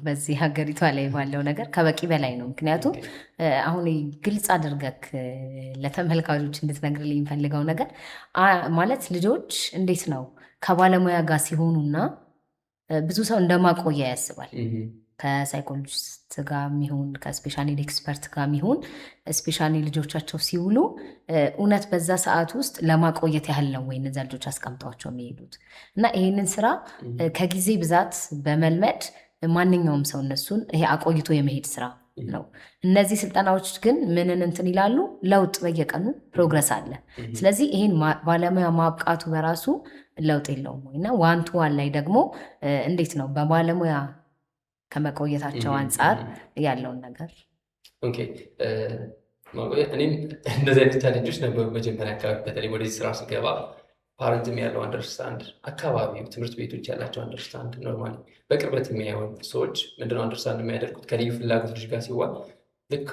በዚህ ሀገሪቷ ላይ ባለው ነገር ከበቂ በላይ ነው። ምክንያቱም አሁን ግልጽ አድርገክ ለተመልካቾች እንድትነግርልኝ የሚፈልገው ነገር ማለት ልጆች እንዴት ነው ከባለሙያ ጋር ሲሆኑና ብዙ ሰው እንደማቆያ ያስባል። ከሳይኮሎጂስት ጋር የሚሆን ከስፔሻል ኒድ ኤክስፐርት ጋር የሚሆን ስፔሻል ኒድ ልጆቻቸው ሲውሉ እውነት በዛ ሰዓት ውስጥ ለማቆየት ያህል ነው ወይ እነዚያ ልጆች አስቀምጠዋቸው የሚሄዱት? እና ይህንን ስራ ከጊዜ ብዛት በመልመድ ማንኛውም ሰው እነሱን ይሄ አቆይቶ የመሄድ ስራ ነው። እነዚህ ስልጠናዎች ግን ምንን እንትን ይላሉ? ለውጥ በየቀኑ ፕሮግረስ አለ። ስለዚህ ይህን ባለሙያ ማብቃቱ በራሱ ለውጥ የለውም ወይ? እና ዋን ቱ ዋን ላይ ደግሞ እንዴት ነው በባለሙያ ከመቆየታቸው አንጻር ያለውን ነገር? ኦኬ እኔም እንደዚህ አይነት ቻሌንጆች ነበሩ መጀመሪያ አካባቢ። በተለይ ወደዚህ ስራ ስገባ ፓረንትም ያለው አንደርስታንድ፣ አካባቢው ትምህርት ቤቶች ያላቸው አንደርስታንድ፣ ኖርማሊ በቅርበት የሚያዩን ሰዎች ምንድነው አንደርስታንድ የሚያደርጉት ከልዩ ፍላጎት ልጅ ጋር ሲዋል ልክ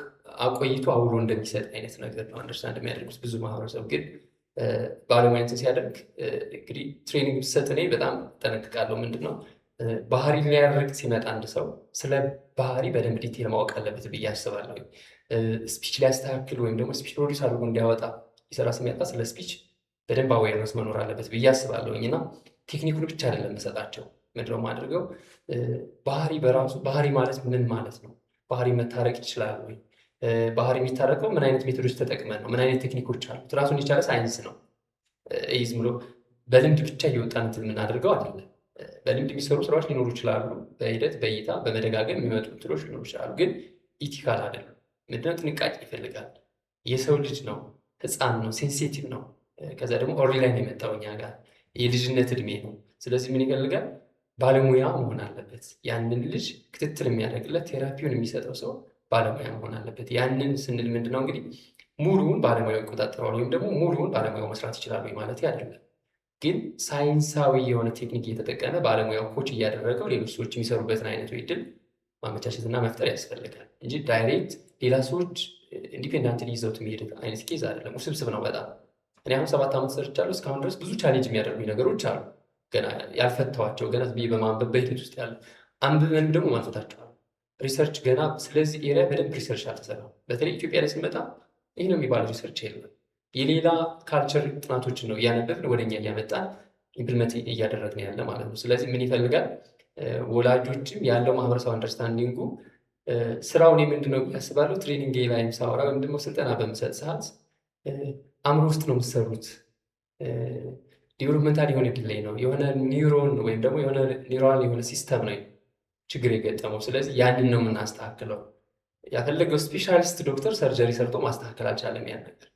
አቆይቶ አውሎ እንደሚሰጥ አይነት ነገር ነው አንደርስታንድ የሚያደርጉት ብዙ ማህበረሰብ። ግን ባለሙያነትን ሲያደርግ እንግዲህ ትሬኒንግ ብሰጥ እኔ በጣም ጠነቅቃለሁ። ምንድነው ባህሪ ሊያደርግ ሲመጣ አንድ ሰው ስለ ባህሪ በደንብ ዲቴል ማወቅ አለበት ብዬ አስባለሁ። ስፒች ሊያስተካክል ወይም ደግሞ ስፒች ፕሮዲስ አድርጎ እንዲያወጣ ይሰራ ሲመጣ ስለ ስፒች በደንብ አዌርነስ መኖር አለበት ብዬ አስባለሁኝ። እና ቴክኒኩን ብቻ አይደለም የምሰጣቸው። ምንድነው የማደርገው? ባህሪ በራሱ ባህሪ ማለት ምን ማለት ነው? ባህሪ መታረቅ ይችላል ወይ? ባህሪ የሚታረቀው ምን አይነት ሜቶዶች ተጠቅመን ነው? ምን አይነት ቴክኒኮች አሉት? ራሱን የቻለ ሳይንስ ነው። ይህ ዝም ብሎ በልምድ ብቻ እየወጣን እንትን የምናደርገው አይደለም። በልምድ የሚሰሩ ስራዎች ሊኖሩ ይችላሉ። በሂደት በእይታ በመደጋገም የሚመጡ እንትኖች ሊኖሩ ይችላሉ። ግን ኢቲካል አይደለም። ምንድነው? ጥንቃቄ ይፈልጋል። የሰው ልጅ ነው፣ ህፃን ነው፣ ሴንሲቲቭ ነው። ከዛ ደግሞ ኦሪ ላይ ነው የመጣው እኛ ጋር የልጅነት እድሜ ነው። ስለዚህ ምን ይፈልጋል? ባለሙያ መሆን አለበት። ያንን ልጅ ክትትል የሚያደርግለት ቴራፒውን የሚሰጠው ሰው ባለሙያ መሆን አለበት። ያንን ስንል ምንድነው እንግዲህ ሙሉውን ባለሙያው ይቆጣጠረዋል ወይም ደግሞ ሙሉውን ባለሙያው መስራት ይችላል ማለት አይደለም። ግን ሳይንሳዊ የሆነ ቴክኒክ እየተጠቀመ ባለሙያው ኮች እያደረገው ሌሎች ሰዎች የሚሰሩበትን አይነት እድል ማመቻቸትና መፍጠር ያስፈልጋል እንጂ ዳይሬክት ሌላ ሰዎች ኢንዲፔንዳንት ይዘውት የሚሄድ አይነት ኬዝ አይደለም። ውስብስብ ነው በጣም። እኔ አሁን 7 ዓመት ሰርቻለሁ። እስካሁን ድረስ ብዙ ቻሌንጅ የሚያደርጉኝ ነገሮች አሉ ገና ያልፈተዋቸው ገና በማንበብ በሂደት ውስጥ ያለ አንብበን ደግሞ ማንፈታቸዋል። ሪሰርች ገና ስለዚህ ኤሪያ በደንብ ሪሰርች አልተሰራም። በተለይ ኢትዮጵያ ላይ ስንመጣ ይህ ነው የሚባል ሪሰርች የለም። የሌላ ካልቸር ጥናቶችን ነው እያነበብን ወደኛ እያመጣን ኢምፕልመንት እያደረግን ያለ ማለት ነው። ስለዚህ ምን ይፈልጋል ወላጆችም ያለው ማህበረሰብ አንደርስታንዲንጉ ስራውን ምንድነው ያስባሉ። ትሬኒንግ ላይም ሳወራ ወይም ደግሞ ስልጠና በምሰጥ ሰዓት አእምሮ ውስጥ ነው የምትሰሩት ዲቨሎፕመንታል የሆነ ዲሌይ ነው የሆነ ኒውሮን ወይም ደግሞ የሆነ ኒውራል የሆነ ሲስተም ነው ችግር የገጠመው። ስለዚህ ያንን ነው የምናስተካክለው። ያፈለገው ስፔሻሊስት ዶክተር ሰርጀሪ ሰርቶ ማስተካከል አልቻለም። ያን ነገር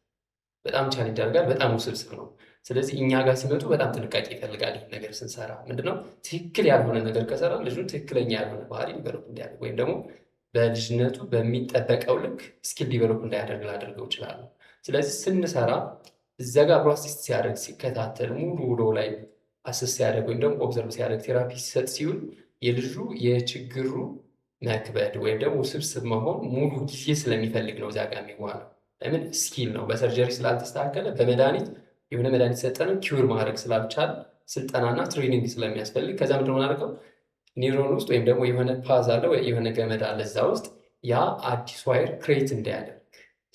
በጣም ቻሌንጅ ያደርጋል። በጣም ውስብስብ ነው። ስለዚህ እኛ ጋር ሲመጡ በጣም ጥንቃቄ ይፈልጋል። ይህ ነገር ስንሰራ ምንድነው ትክክል ያልሆነ ነገር ከሰራ ልጁ ትክክለኛ ያልሆነ ባህሪ ዲቨሎፕ እንዲያደርግ ወይም ደግሞ በልጅነቱ በሚጠበቀው ልክ ስኪል ዲቨሎፕ እንዳያደርግ ላደርገው ይችላሉ። ስለዚህ ስንሰራ እዛ ጋር አብሮ አሲስት ሲያደርግ ሲከታተል ሙሉ ውሎ ላይ አሲስት ሲያደርግ ወይም ደግሞ ኦብዘርቭ ሲያደርግ ቴራፒ ሲሰጥ ሲውል የልጁ የችግሩ መክበድ ወይም ደግሞ ውስብስብ መሆን ሙሉ ጊዜ ስለሚፈልግ ነው እዛ ጋር የሚዋለው። ለምን ስኪል ነው። በሰርጀሪ ስላልተስተካከለ በመድኃኒት የሆነ መድኃኒት ሰጠነው ኪውር ማድረግ ስላልቻል ስልጠናና ትሬኒንግ ስለሚያስፈልግ ከዛ ምንድን ነው የምናደርገው ኒውሮን ውስጥ ወይም ደግሞ የሆነ ፓዝ አለ ወይ የሆነ ገመድ አለ እዛ ውስጥ ያ አዲስ ዋይር ክሬት እንዳያደርግ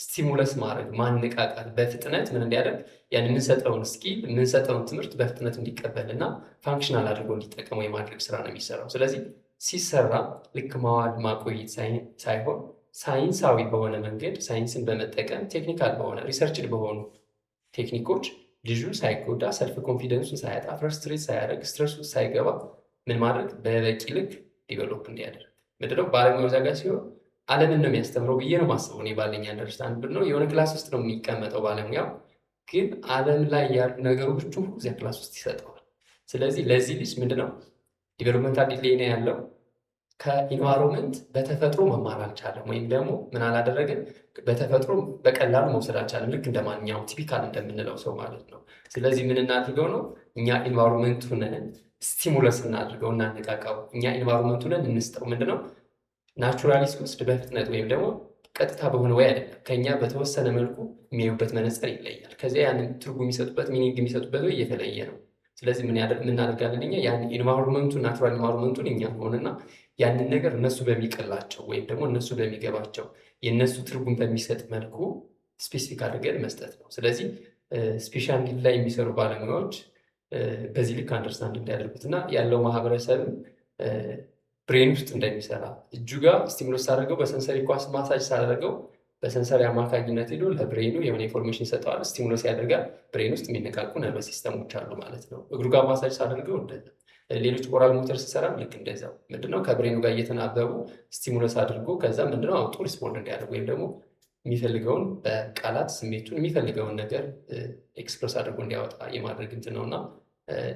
ስቲሙለስ ማድረግ ማነቃቃት በፍጥነት ምን እንዲያደርግ ያን የምንሰጠውን ስኪል የምንሰጠውን ትምህርት በፍጥነት እንዲቀበል እና ፋንክሽናል አድርጎ እንዲጠቀመው የማድረግ ስራ ነው የሚሰራው። ስለዚህ ሲሰራ ልክ ማዋል ማቆየት ሳይሆን ሳይንሳዊ በሆነ መንገድ ሳይንስን በመጠቀም ቴክኒካል በሆነ ሪሰርችድ በሆኑ ቴክኒኮች ልጁ ሳይጎዳ ሰልፍ ኮንፊደንሱን ሳያጣ ፍረስትሬት ሳያደርግ ስትረስ ውስጥ ሳይገባ ምን ማድረግ በበቂ ልክ ዲቨሎፕ እንዲያደርግ ምንድነው ባለሙያው እዛ ጋር ሲሆን ዓለምን ነው የሚያስተምረው ብዬ ነው ማስበው። እኔ ባለኝ አንደርስታንድ ነው የሆነ ክላስ ውስጥ ነው የሚቀመጠው ባለሙያው፣ ግን ዓለም ላይ ያሉ ነገሮች ሁሉ እዚያ ክላስ ውስጥ ይሰጠዋል። ስለዚህ ለዚህ ልጅ ምንድነው ዲቨሎፕመንታል ዲሌይ ነው ያለው። ከኢንቫይሮንመንት በተፈጥሮ መማር አልቻለም፣ ወይም ደግሞ ምን አላደረግን በተፈጥሮ በቀላሉ መውሰድ አልቻለም። ልክ እንደ ማንኛውም ቲፒካል እንደምንለው ሰው ማለት ነው። ስለዚህ ምን እናድርገው ነው እኛ ኢንቫይሮንመንቱን ስቲሙለስ እናድርገው እናነቃቃው። እኛ ኢንቫይሮንመንቱን እንስጠው። ምንድነው ናቹራሊ ሲወስድ በፍጥነት ወይም ደግሞ ቀጥታ በሆነ ወይ አይደለም። ከኛ በተወሰነ መልኩ የሚያዩበት መነጽር ይለያል። ከዚያ ያንን ትርጉም የሚሰጡበት ሚኒንግ የሚሰጡበት ወይ እየተለየ ነው። ስለዚህ ምን እናደርጋለን እኛ ያን ኢንቫይሮንመንቱን ናቹራል ኢንቫይሮንመንቱን እኛ ሆነና ያንን ነገር እነሱ በሚቀላቸው ወይም ደግሞ እነሱ በሚገባቸው የእነሱ ትርጉም በሚሰጥ መልኩ ስፔሲፊክ አድርገን መስጠት ነው። ስለዚህ ስፔሻል ኒድ ላይ የሚሰሩ ባለሙያዎች በዚህ ልክ አንደርስታንድ እንዲያደርጉት እና ያለው ማህበረሰብ ብሬን ውስጥ እንደሚሰራ እጁ ጋር ስቲሙሎስ ሳደርገው በሰንሰሪ ኳስ ማሳጅ ሳደርገው በሰንሰሪ አማካኝነት ሄዶ ለብሬኑ የሆነ ኢንፎርሜሽን ይሰጠዋል፣ ስቲሙሎስ ያደርጋል። ብሬን ውስጥ የሚነቃቁ ነርቨስ ሲስተሞች አሉ ማለት ነው። እግሩ ጋር ማሳጅ ሳደርገው እንደዛ፣ ሌሎች ኦራል ሞተር ሲሰራም ልክ እንደዛው ምንድነው ከብሬኑ ጋር እየተናበቡ ስቲሙሎስ አድርጎ ከዛ ምንድነው አውቶ ሪስፖንድ እንዲያደርግ ወይም ደግሞ የሚፈልገውን በቃላት ስሜቱን የሚፈልገውን ነገር ኤክስፕረስ አድርጎ እንዲያወጣ የማድረግ እንትን ነውና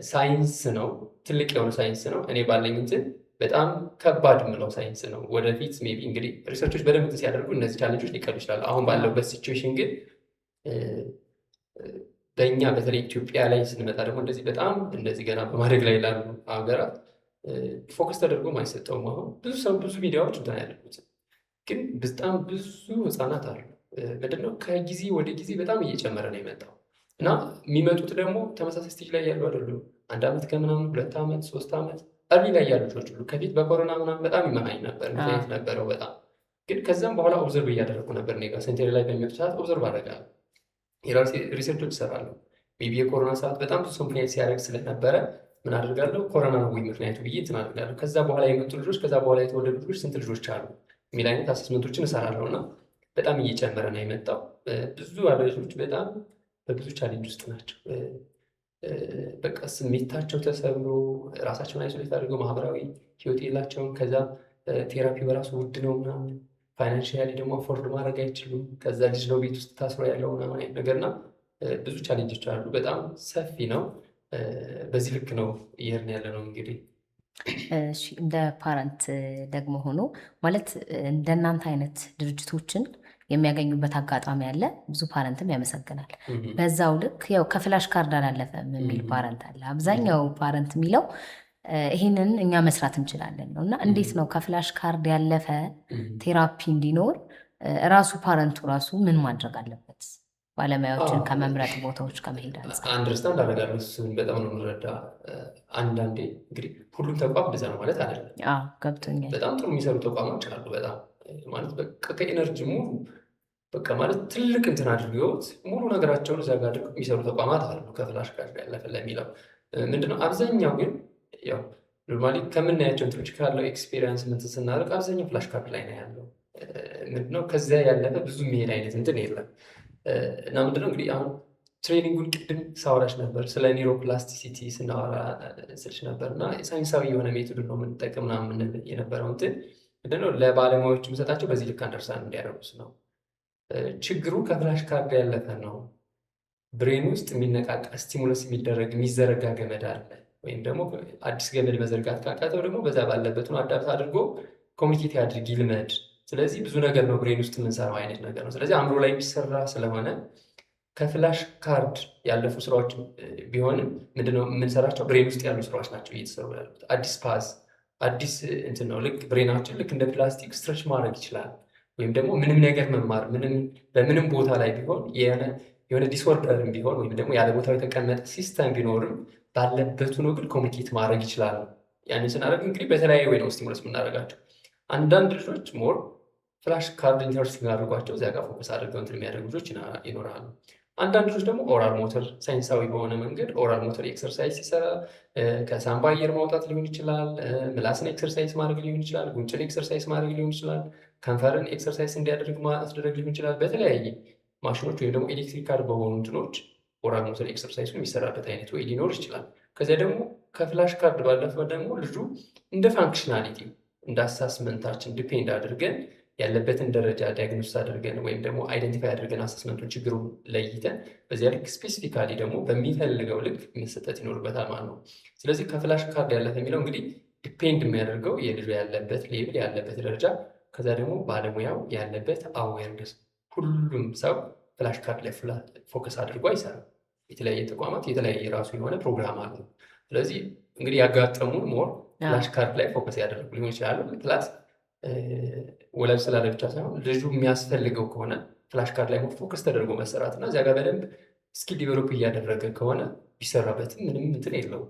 ሳይንስ ነው፣ ትልቅ የሆነ ሳይንስ ነው። እኔ ባለኝ እንትን በጣም ከባድ የምለው ሳይንስ ነው። ወደፊት ሜይ ቢ እንግዲህ ሪሰርቾች በደንብ ሲያደርጉ እነዚህ ቻሌንጆች ሊቀሉ ይችላሉ። አሁን ባለውበት ሲቹዌሽን ግን በእኛ በተለይ ኢትዮጵያ ላይ ስንመጣ ደግሞ እንደዚህ በጣም እንደዚህ ገና በማደግ ላይ ላሉ ሀገራት ፎከስ ተደርጎ አይሰጠውም። አሁን ብዙ ሚዲያዎች እንትን ያደርጉት ግን በጣም ብዙ ህፃናት አሉ። ምንድነው ከጊዜ ወደ ጊዜ በጣም እየጨመረ ነው የመጣው እና የሚመጡት ደግሞ ተመሳሳይ ስቴጅ ላይ ያሉ አይደሉም። 1 ዓመት ከምናምን 2 ዓመት 3 ዓመት እርሊ ላይ ያሉ ልጆች ሁሉ ከፊት በኮሮና ምናምን በጣም ይመናኝ ነበር ምክንያት ነበረው በጣም ግን ከዛም በኋላ ኦብዘርቭ እያደረግኩ ነበር። እኔ ጋር ሴንተር ላይ በሚመጡ ሰዓት ኦብዘርቭ አደርጋለሁ፣ የራሴ ሪሰርቾች እሰራለሁ። ሜይ ቢ የኮሮና ሰዓት በጣም ብዙ ሰው ምክንያት ሲያደርግ ስለነበረ ምን አደርጋለሁ ኮሮና ነው ወይ ምክንያቱ ብዬ እንትን አደርጋለሁ። ከዛ በኋላ የመጡ ልጆች ከዛ በኋላ የተወለዱ ልጆች ስንት ልጆች አሉ የሚል አይነት አሰስመንቶችን እሰራለሁ እና በጣም እየጨመረ ነው የመጣው። ብዙ አድሬሶች በጣም በብዙ ቻሌንጅ ውስጥ ናቸው። በቃ ስሜታቸው ተሰብሮ ራሳቸውን አይሶሌት አድርገው ማህበራዊ ህይወት የላቸውም። ከዛ ቴራፒ በራሱ ውድ ነው ምናምን፣ ፋይናንሽያሊ ደግሞ አፎርድ ማድረግ አይችሉም። ከዛ ልጅ ነው ቤት ውስጥ ታስሮ ያለው ምናምን አይነት ነገርና ብዙ ቻሌንጆች አሉ። በጣም ሰፊ ነው። በዚህ ልክ ነው እየሄድን ያለ ነው እንግዲህ እሺ እንደ ፓረንት ደግሞ ሆኖ ማለት እንደናንተ አይነት ድርጅቶችን የሚያገኙበት አጋጣሚ አለ። ብዙ ፓረንትም ያመሰግናል። በዛው ልክ ያው ከፍላሽ ካርድ አላለፈም የሚል ፓረንት አለ። አብዛኛው ፓረንት የሚለው ይህንን እኛ መስራት እንችላለን ነው። እና እንዴት ነው ከፍላሽ ካርድ ያለፈ ቴራፒ እንዲኖር ራሱ ፓረንቱ ራሱ ምን ማድረግ አለበት? ባለሙያዎችን ከመምረጥ ቦታዎች ከመሄድ አንጻር አንደርስታንድ አደርጋለሁ። እሱን በጣም ነው የምንረዳ። አንዳንዴ እንግዲህ ሁሉም ተቋም እንደዛ ነው ማለት አይደለም። ገብቶኛል። በጣም ጥሩ የሚሰሩ ተቋሞች አሉ። በጣም ማለት በቃ ከኤነርጂ ሙሉ በቃ ማለት ትልቅ እንትን አድርገውት ሙሉ ነገራቸውን እዛ ጋር አድርገው የሚሰሩ ተቋማት አሉ። ከፍላሽ ካርድ ያለፈ ለሚለው ምንድነው አብዛኛው ግን ያው ኖርማሊ ከምናያቸው እንትኖች ካለው ኤክስፔሪንስ ምንትን ስናደርግ አብዛኛው ፍላሽ ካርድ ላይ ነው ያለው። ምንድነው ከዚያ ያለፈ ብዙ የሚሄድ አይነት እንትን የለም። እና ምንድነው እንግዲህ አሁን ትሬኒንጉን ቅድም ሳወራሽ ነበር ስለ ኒውሮፕላስቲሲቲ ስናወራ ስልሽ ነበር እና ሳይንሳዊ የሆነ ሜቶድ ነው የምንጠቀም ምናምን የነበረው እንትን ምንድነው ለባለሙያዎች የምሰጣቸው በዚህ ልክ አንደርስታንድ እንዲያደርጉት ነው። ችግሩ ከፍላሽ ካርድ ያለፈ ነው። ብሬን ውስጥ የሚነቃቃ ስቲሙለስ የሚደረግ የሚዘረጋ ገመድ አለ። ወይም ደግሞ አዲስ ገመድ መዘርጋት ካቃተው ደግሞ በዛ ባለበት ነው አዳፕት አድርጎ ኮሚኒኬት ያድርግ ይልመድ። ስለዚህ ብዙ ነገር ነው ብሬን ውስጥ የምንሰራው አይነት ነገር ነው። ስለዚህ አእምሮ ላይ የሚሰራ ስለሆነ ከፍላሽ ካርድ ያለፉ ስራዎች ቢሆንም ምንድነው የምንሰራቸው ብሬን ውስጥ ያሉ ስራዎች ናቸው እየተሰሩ ያሉት። አዲስ ፓዝ አዲስ እንትን ነው። ልክ ብሬናችን ልክ እንደ ፕላስቲክ ስትረች ማድረግ ይችላል። ወይም ደግሞ ምንም ነገር መማር በምንም ቦታ ላይ ቢሆን የሆነ ዲስኦርደርም ቢሆን ወይም ደግሞ ያለ ቦታው የተቀመጠ ሲስተም ቢኖርም ባለበት ሆኖ ግን ኮሚኒኬት ማድረግ ይችላል። ያንን ስናደርግ እንግዲህ በተለያየ ወይ ነው ስቲሙለስ የምናደርጋቸው። አንዳንድ ልጆች ሞር ፍላሽ ካርድ ኢንተረስቲንግ አድርጓቸው እዚያ ጋር ፎከስ አድርገው እንትን የሚያደርጉ ልጆች ይኖራሉ። አንዳንድ ልጆች ደግሞ ኦራል ሞተር ሳይንሳዊ በሆነ መንገድ ኦራል ሞተር ኤክሰርሳይዝ ሲሰራ ከሳምባ አየር ማውጣት ሊሆን ይችላል፣ ምላስን ኤክሰርሳይዝ ማድረግ ሊሆን ይችላል፣ ጉንጭን ኤክሰርሳይዝ ማድረግ ሊሆን ይችላል፣ ከንፈርን ኤክሰርሳይዝ እንዲያደርግ ማስደረግ ሊሆን ይችላል። በተለያየ ማሽኖች ወይም ደግሞ ኤሌክትሪካል በሆኑ እንትኖች ኦራል ሞተር ኤክሰርሳይዝ የሚሰራበት አይነት ወይ ሊኖር ይችላል። ከዚያ ደግሞ ከፍላሽ ካርድ ባለፈ ደግሞ ልጁ እንደ ፋንክሽናሊቲ እንደ አሳስመንታችን ዲፔንድ አድርገን ያለበትን ደረጃ ዲያግኖስ አድርገን ወይም ደግሞ አይደንቲፋይ አድርገን አሰስመንቱን ችግሩን ለይተን በዚያ ልክ ስፔሲፊካሊ ደግሞ በሚፈልገው ልክ መሰጠት ይኖርበታል ማለት ነው። ስለዚህ ከፍላሽ ካርድ ያለፈ የሚለው እንግዲህ ዲፔንድ የሚያደርገው የልጁ ያለበት ሌብል ያለበት ደረጃ፣ ከዛ ደግሞ ባለሙያው ያለበት አዌርነስ። ሁሉም ሰው ፍላሽ ካርድ ላይ ፎከስ አድርጎ አይሰራም። የተለያየ ተቋማት የተለያየ የራሱ የሆነ ፕሮግራም አለ። ስለዚህ እንግዲህ ያጋጠሙን ሞር ፍላሽ ካርድ ላይ ፎከስ ያደረጉ ሊሆን ይችላሉ። ፕላስ ወላጅ ስላለ ብቻ ሳይሆን ልጁ የሚያስፈልገው ከሆነ ፍላሽ ካርድ ላይ ፎከስ ተደርጎ መሰራት እና እዚያ ጋር በደንብ ስኪል ዲቨሎፕ እያደረገ ከሆነ ቢሰራበትም ምንም እንትን የለውም።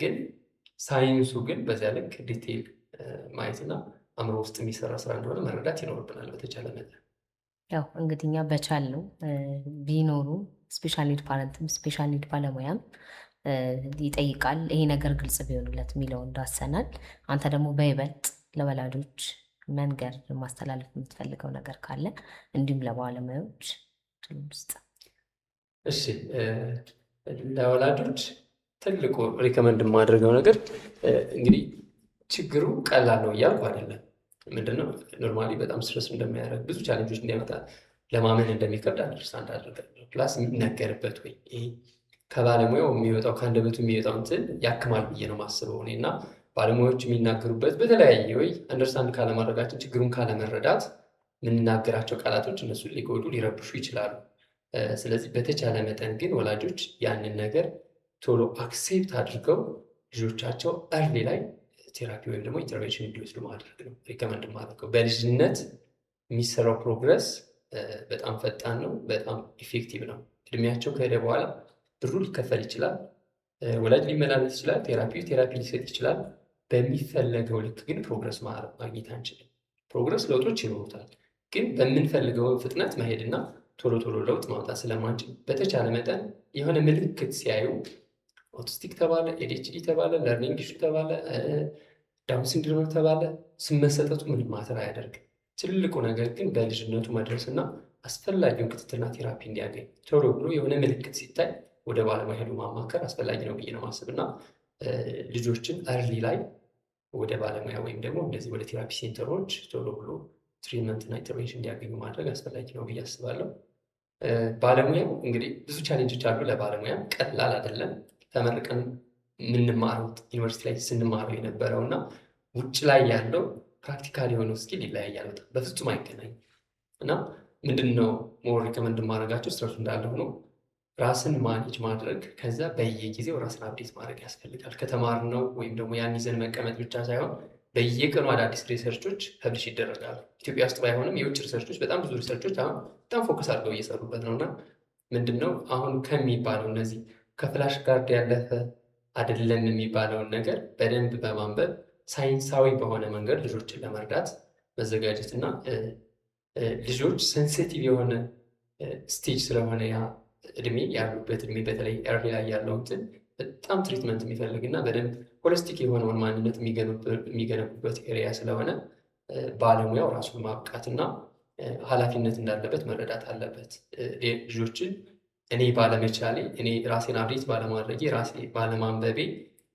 ግን ሳይንሱ ግን በዚያ ልክ ዲቴይል ማየትና አእምሮ ውስጥ የሚሰራ ስራ እንደሆነ መረዳት ይኖርብናል በተቻለ መጠን። ያው እንግዲህ እኛ በቻልነው ቢኖሩ ስፔሻል ኒድ ፓረንትም ስፔሻል ኒድ ባለሙያም ይጠይቃል ይሄ ነገር ግልጽ ቢሆንለት የሚለውን ዳሰናል። አንተ ደግሞ በይበልጥ ለወላጆች መንገር ማስተላለፍ የምትፈልገው ነገር ካለ እንዲሁም ለባለሙያዎች ውስጥ። እሺ፣ ለወላጆች ትልቁ ሪከመንድ የማደርገው ነገር እንግዲህ ችግሩ ቀላል ነው እያልኩ አይደለም። ምንድነው ኖርማሊ በጣም ስትረስ እንደሚያደርግ ብዙ ቻሌንጆች እንዲያመጣ ለማመን እንደሚከብድ አንደርስታንድ አድርጋለሁ። ፕላስ የሚነገርበት ወይ ከባለሙያው የሚወጣው ከአንደበቱ የሚወጣው እንትን ያክማል ብዬ ነው የማስበው እኔ እና ባለሙያዎች የሚናገሩበት በተለያየ ወይ አንደርስታንድ ካለማድረጋችን ችግሩን ካለመረዳት የምንናገራቸው ቃላቶች እነሱን ሊጎዱ ሊረብሹ ይችላሉ። ስለዚህ በተቻለ መጠን ግን ወላጆች ያንን ነገር ቶሎ አክሴፕት አድርገው ልጆቻቸው እርሊ ላይ ቴራፒ ወይም ደግሞ ኢንተርቬንሽን እንዲወስዱ ማድረግ ነው ሪከመንድ ማድረገው። በልጅነት የሚሰራው ፕሮግረስ በጣም ፈጣን ነው፣ በጣም ኢፌክቲቭ ነው። እድሜያቸው ከሄደ በኋላ ብሩ ሊከፈል ይችላል፣ ወላጅ ሊመላለስ ይችላል፣ ቴራፒ ሊሰጥ ይችላል። በሚፈለገው ልክ ግን ፕሮግረስ ማግኘት አንችልም። ፕሮግረስ ለውጦች ይኖሩታል፣ ግን በምንፈልገው ፍጥነት መሄድና ቶሎ ለውጥ ማምጣት ስለማንችል በተቻለ መጠን የሆነ ምልክት ሲያዩ ኦቲስቲክ ተባለ፣ ኤዲኤችዲ ተባለ፣ ለርኒንግ ኢሹ ተባለ፣ ዳውን ሲንድሮም ተባለ ስም መሰጠቱ ምንም ማተር አያደርግም። ትልቁ ነገር ግን በልጅነቱ መድረስና አስፈላጊውን ክትትልና ቴራፒ እንዲያገኝ ቶሎ ብሎ የሆነ ምልክት ሲታይ ወደ ባለሙያ ሄዱ ማማከር አስፈላጊ ነው ብዬ ነው ማስብና ልጆችን እርሊ ላይ ወደ ባለሙያ ወይም ደግሞ እንደዚህ ወደ ቴራፒ ሴንተሮች ቶሎ ብሎ ትሪትመንትና ኢንተርቬንሽን እንዲያገኙ ማድረግ አስፈላጊ ነው ብዬ አስባለሁ። ባለሙያው እንግዲህ ብዙ ቻሌንጆች አሉ። ለባለሙያ ቀላል አይደለም። ተመርቀን የምንማረው ዩኒቨርሲቲ ላይ ስንማረው የነበረው እና ውጭ ላይ ያለው ፕራክቲካል የሆነው ስኪል ይለያያል። በጣም በፍጹም አይገናኝም። እና ምንድን ነው ሞር ሪከመንድ ማድረጋቸው ስትረሱ እንዳለ ሆኖ ራስን ማኔጅ ማድረግ፣ ከዛ በየጊዜው ራስን አፕዴት ማድረግ ያስፈልጋል። ከተማርነው ወይም ደግሞ ያን ይዘን መቀመጥ ብቻ ሳይሆን በየቀኑ አዳዲስ ሪሰርቾች ፐብሊሽ ይደረጋሉ። ኢትዮጵያ ውስጥ ባይሆንም የውጭ ሪሰርቾች፣ በጣም ብዙ ሪሰርቾች አሁን በጣም ፎከስ አድርገው እየሰሩበት ነው። እና ምንድነው አሁን ከሚባለው እነዚህ ከፍላሽ ጋርድ ያለፈ አይደለም የሚባለውን ነገር በደንብ በማንበብ ሳይንሳዊ በሆነ መንገድ ልጆችን ለመርዳት መዘጋጀት እና ልጆች ሴንሲቲቭ የሆነ ስቴጅ ስለሆነ ያ እድሜ ያሉበት እድሜ በተለይ ኤርሊ ላይ ያለው እንትን በጣም ትሪትመንት የሚፈልግ እና በደንብ ሆሊስቲክ የሆነውን ማንነት የሚገነቡበት ኤሪያ ስለሆነ ባለሙያው ራሱን ማብቃትና ኃላፊነት እንዳለበት መረዳት አለበት። ልጆችን እኔ ባለመቻሌ፣ እኔ ራሴን አብዴት ባለማድረጌ፣ ራሴ ባለማንበቤ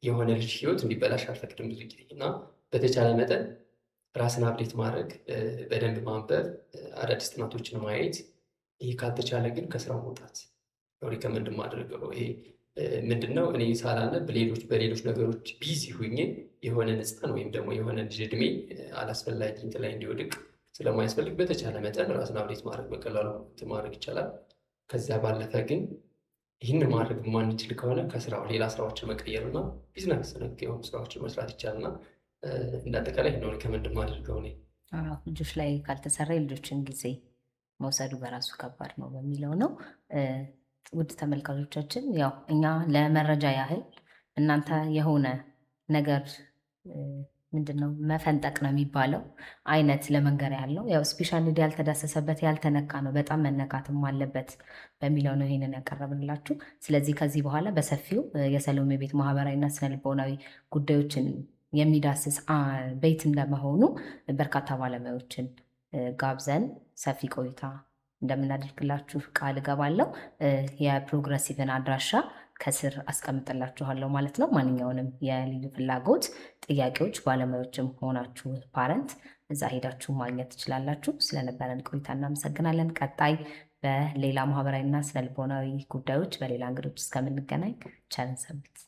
የሆነ ልጅ ህይወት እንዲበላሽ አልፈቅድም ብዙ ጊዜ እና በተቻለ መጠን ራስን አብዴት ማድረግ፣ በደንብ ማንበብ፣ አዳዲስ ጥናቶችን ማየት። ይህ ካልተቻለ ግን ከስራው መውጣት ሪከመንድ ማድረገው። ይሄ ምንድነው እኔ ሳላነብ በሌሎች ነገሮች ቢዚ ሁኜ የሆነ ህፃን ወይም ደግሞ የሆነ ልጅ እድሜ አላስፈላጊ እንትን ላይ እንዲወድቅ ስለማያስፈልግ በተቻለ መጠን ራስን አብዴት ማድረግ በቀላሉ ማድረግ ይቻላል። ከዚያ ባለፈ ግን ይህን ማድረግ የማንችል ከሆነ ከስራው ሌላ ስራዎችን መቀየርና ቢዝነስ ነክ የሆኑ ስራዎችን መስራት ይቻላልና እንዳጠቃላይ ነው ሪከመንድ ማድረገው። እኔ ልጆች ላይ ካልተሰራ የልጆችን ጊዜ መውሰዱ በራሱ ከባድ ነው በሚለው ነው። ውድ ተመልካቾቻችን፣ ያው እኛ ለመረጃ ያህል እናንተ የሆነ ነገር ምንድነው መፈንጠቅ ነው የሚባለው አይነት ለመንገር ያለው ያው ስፔሻል ኒድ ያልተዳሰሰበት ያልተነካ ነው፣ በጣም መነካትም አለበት በሚለው ነው ይሄንን ያቀረብንላችሁ። ስለዚህ ከዚህ በኋላ በሰፊው የሰሎሜ ቤት ማህበራዊና ስነልቦናዊ ጉዳዮችን የሚዳስስ ቤት እንደመሆኑ በርካታ ባለሙያዎችን ጋብዘን ሰፊ ቆይታ እንደምናደርግላችሁ ቃል እገባለሁ። የፕሮግረሲቭን አድራሻ ከስር አስቀምጥላችኋለሁ ማለት ነው። ማንኛውንም የልዩ ፍላጎት ጥያቄዎች ባለሙያዎችም ሆናችሁ ፓረንት እዛ ሄዳችሁ ማግኘት ትችላላችሁ። ስለነበረን ቆይታ እናመሰግናለን። ቀጣይ በሌላ ማህበራዊና ስነልቦናዊ ጉዳዮች በሌላ እንግዶች እስከምንገናኝ ቸር ሰንብቱ።